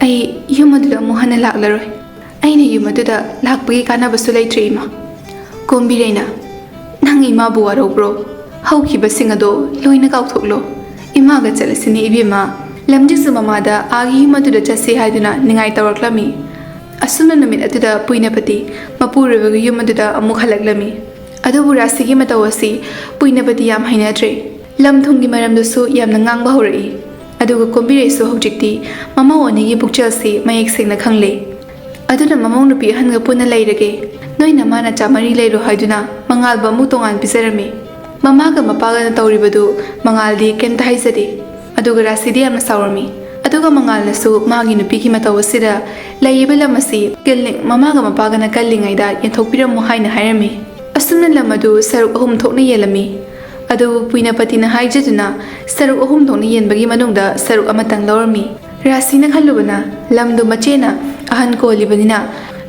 ꯑꯩ ꯌꯨꯝ ꯑꯗꯨꯗ ꯑꯃꯨꯛ ꯍꯟꯅ ꯂꯥꯛꯂꯔꯣꯏ꯫ ꯑꯩꯅ ꯌꯨꯝ ꯑꯗꯨꯗ ꯂꯥꯛꯄꯒꯤ ꯀꯥꯟꯅꯕꯁꯨ ꯂꯩꯇ꯭ꯔꯦ ꯏꯃꯥ꯫ ꯀꯣꯝꯕꯤꯔꯩꯅ, ꯅꯪ ꯏꯃꯥꯕꯨ ꯋꯥꯔꯧꯕ꯭ꯔꯣ? ꯍꯧꯈꯤꯕꯁꯤꯡ ꯑꯗꯣ ꯂꯣꯏꯅ ꯀꯥꯎꯊꯣꯛꯂꯣ, ꯏꯃꯥꯒ ꯆꯠꯂꯁꯤꯅꯦ ꯏꯕꯦꯝꯃ꯫ ꯂꯝꯖꯤꯡꯁꯨ ꯃꯃꯥꯗ ꯑꯥꯒꯤ ꯌꯨꯝ ꯑꯗꯨꯗ ꯆꯠꯁꯤ ꯍꯥꯏꯗꯨꯅ ꯅꯤꯡꯉꯥꯏ ꯇꯧꯔꯛꯂꯝꯃꯤ꯫ ꯑꯁꯨꯝꯅ ꯅꯨꯃꯤꯠ ꯑꯗꯨꯗ ꯄꯨꯏꯅꯄꯇꯤ ꯃꯄꯨꯔꯣꯏꯕꯒꯤ ꯌꯨꯝ ꯑꯗꯨꯗ ꯑꯃꯨꯛ ꯍꯜꯂꯛꯂꯝꯃꯤ꯫ ꯑꯗꯨꯕꯨ ꯔꯥꯁꯤꯒꯤ ꯃꯇꯧ ꯑꯁꯤ ꯄꯨꯏꯅꯄꯇꯤ ꯌꯥꯝ ꯍꯩꯅꯗ꯭ꯔꯦ꯫ ꯂꯝ ꯊꯨꯝꯒꯤ ꯃꯔꯝꯗꯁꯨ ꯌꯥꯝꯅ ꯉꯥꯡꯕ ꯍꯧꯔꯛꯏ꯫ ꯑꯗꯨꯒ ꯀꯣꯝꯕꯤꯔꯩꯁꯨ ꯍꯧꯖꯤꯛꯇꯤ ꯃꯃꯧ ꯑꯅꯤꯒꯤ ꯄꯨꯛꯆꯦꯜꯁꯤ ꯃꯌꯦꯛ ꯁꯦꯡꯅ ꯈꯪꯂꯦ꯫ ꯑꯗꯨꯅ ꯃꯃꯧ ꯅꯨꯄꯤ ꯑꯍꯟꯒ ꯄꯨꯟꯅ ꯂꯩꯔꯒꯦ, ꯅꯣꯏ ꯅꯃꯥꯅꯆꯥ ꯃꯔꯤ ꯂꯩꯔꯣ ꯍꯥꯏꯗꯨꯅ ꯃꯉꯥꯜꯕꯨ ꯑꯃꯨꯛ ꯇꯣꯉꯥꯟ ꯄꯤꯖꯔꯝꯃꯤ꯫ ꯃꯃꯥꯒ ꯃꯄꯥꯒꯅ ꯇꯧꯔꯤꯕꯗꯨ ꯃꯉꯥꯜꯗꯤ ꯀꯩꯝꯇ ꯍꯥꯏꯖꯗꯦ꯫ ꯑꯗꯨꯒ ꯔꯥꯁꯤꯗꯤ ꯌꯥꯝꯅ ꯁꯥꯎꯔꯝꯃꯤ꯫ ꯑꯗꯨꯒ ꯃꯉꯥꯜꯅꯁꯨ ꯃꯥꯒꯤ ꯅꯨꯄꯤꯒꯤ ꯃꯇꯧ ꯑꯁꯤꯗ ꯂꯩꯔꯤꯕ ꯂꯝ ꯑꯁꯤ ꯃꯃꯥꯒ ꯃꯄꯥꯒꯅ ꯀꯜꯂꯤꯉꯩꯗ ꯌꯦꯟꯊꯣꯛꯄꯤꯔꯝꯃꯨ ꯍꯥꯏꯅ ꯍꯥꯏꯔꯝꯃꯤ꯫ ꯑꯁꯨꯝꯅ ꯂꯝ ꯑꯗꯨ ꯁꯔꯨꯛ 3 ꯊꯣꯛꯅ ꯌꯦꯜꯂꯝꯃꯤ꯫ ꯑꯗꯨꯕꯨ ꯄꯨꯏꯅꯄꯇꯤꯅ ꯍꯥꯏꯖꯗꯨꯅ ꯁꯔꯨꯛ 3 ꯊꯣꯛꯅ ꯌꯦꯟꯕꯒꯤ ꯃꯅꯨꯡꯗ ꯁꯔꯨꯛ ꯑꯃꯇꯪ ꯂꯧꯔꯝꯃꯤ꯫ ꯔꯥꯁꯤꯅ ꯈꯜꯂꯨꯕꯅ ꯂꯝꯗꯨ ꯃꯆꯦꯅ ꯑꯍꯟ ꯀꯣꯜꯂꯤꯕꯅꯤꯅ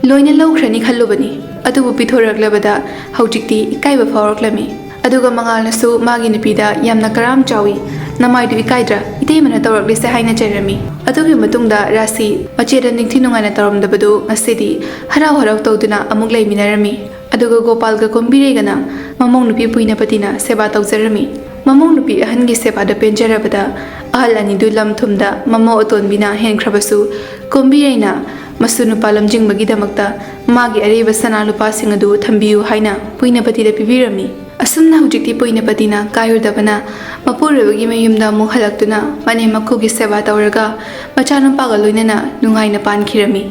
ꯂꯣꯏꯅ ꯂꯧꯈ꯭ꯔꯅꯤ ꯈꯜꯂꯨꯕꯅꯤ꯫ ꯑꯗꯨꯕꯨ ꯄꯤꯊꯣꯔꯛꯂꯕꯗ ꯍꯧꯖꯤꯛꯇꯤ ꯏꯀꯥꯏꯕ ꯐꯥꯎꯔꯛꯂꯝꯃꯤ꯫ ꯑꯗꯨꯒ ꯃꯉꯥꯜꯅꯁꯨ ꯃꯥꯒꯤ ꯅꯨꯄꯤꯗ ꯌꯥꯝꯅ ꯀꯔꯥꯝ ꯆꯥꯎꯏ, ꯅꯃꯥꯏꯗꯨ ꯏꯀꯥꯏꯗ꯭ꯔꯥ ꯏꯇꯩꯃꯅ ꯇꯧꯔꯛꯂꯤꯁꯦ ꯍꯥꯏꯅ ꯆꯩꯔꯝꯃꯤ꯫ ꯑꯗꯨꯒꯤ ꯃꯇꯨꯡꯗ ꯔꯥꯁꯤ ꯃꯆꯦꯗ ꯅꯤꯡꯊꯤ ꯅꯨꯡꯉꯥꯏꯅ ꯇꯧꯔꯝꯗꯕꯗꯨ ꯉꯁꯤꯗꯤ ꯍꯔꯥꯎ ꯍꯔꯥꯎ ꯇꯧꯗꯨꯅ ꯑꯃꯨꯛ ꯂꯩꯃꯤꯟꯅꯔꯝꯃꯤ꯫ ꯑꯗꯨꯒ ꯒꯣꯄꯥꯜꯒ ꯀꯣꯝꯕꯤꯔꯩꯒꯅ ꯃꯃꯧ ꯅꯨꯄꯤ ꯄꯨꯏꯅꯄꯇꯤꯅ ꯁꯦꯕꯥ ꯇꯧꯖꯔꯝꯃꯤ꯫ ꯃꯃꯧ ꯅꯨꯄꯤ ꯑꯍꯟꯒꯤ ꯁꯦꯕꯥꯗ ꯄꯦꯟꯖꯔꯕꯗ ꯑꯍꯜ ꯑꯅꯤꯗꯨ ꯂꯝ ꯊꯨꯝꯗ ꯃꯃꯧ ꯑꯇꯣꯟꯕꯤꯅ ꯍꯦꯟꯈ꯭ꯔꯕꯁꯨ ꯀꯣꯝꯕꯤꯔꯩꯅ ꯃꯁꯨ ꯅꯨꯄꯥ ꯂꯝꯖꯤꯡꯕꯒꯤꯗꯃꯛꯇ ꯃꯥꯒꯤ ꯑꯔꯩꯕ ꯁꯅꯥ ꯂꯨꯄꯥꯁꯤꯡ ꯑꯗꯨ ꯊꯝꯕꯤꯌꯨ ꯍꯥꯏꯅ ꯄꯨꯏꯅꯄꯇꯤꯗ ꯄꯤꯕꯤꯔꯝꯃꯤ꯫ ꯑꯁꯨꯝꯅ ꯍꯧꯖꯤꯛꯇꯤ ꯄꯨꯏꯅꯄꯇꯤꯅ ꯀꯥꯏꯔꯨꯗꯕꯅ ꯃꯄꯨꯔꯣꯏꯕꯒꯤ ꯃꯌꯨꯝꯗ ꯑꯃꯨꯛ ꯍꯜꯂꯛꯇꯨꯅ ꯃꯅꯦꯝ ꯃꯀꯨꯒꯤ ꯁꯦꯕꯥ ꯇꯧꯔꯒ ꯃꯆꯥꯅꯨꯄꯥꯒ ꯂꯣꯏꯅꯅ ꯅꯨꯡꯉꯥꯏꯅ ꯄꯥꯟꯈꯤꯔꯝꯃꯤ꯫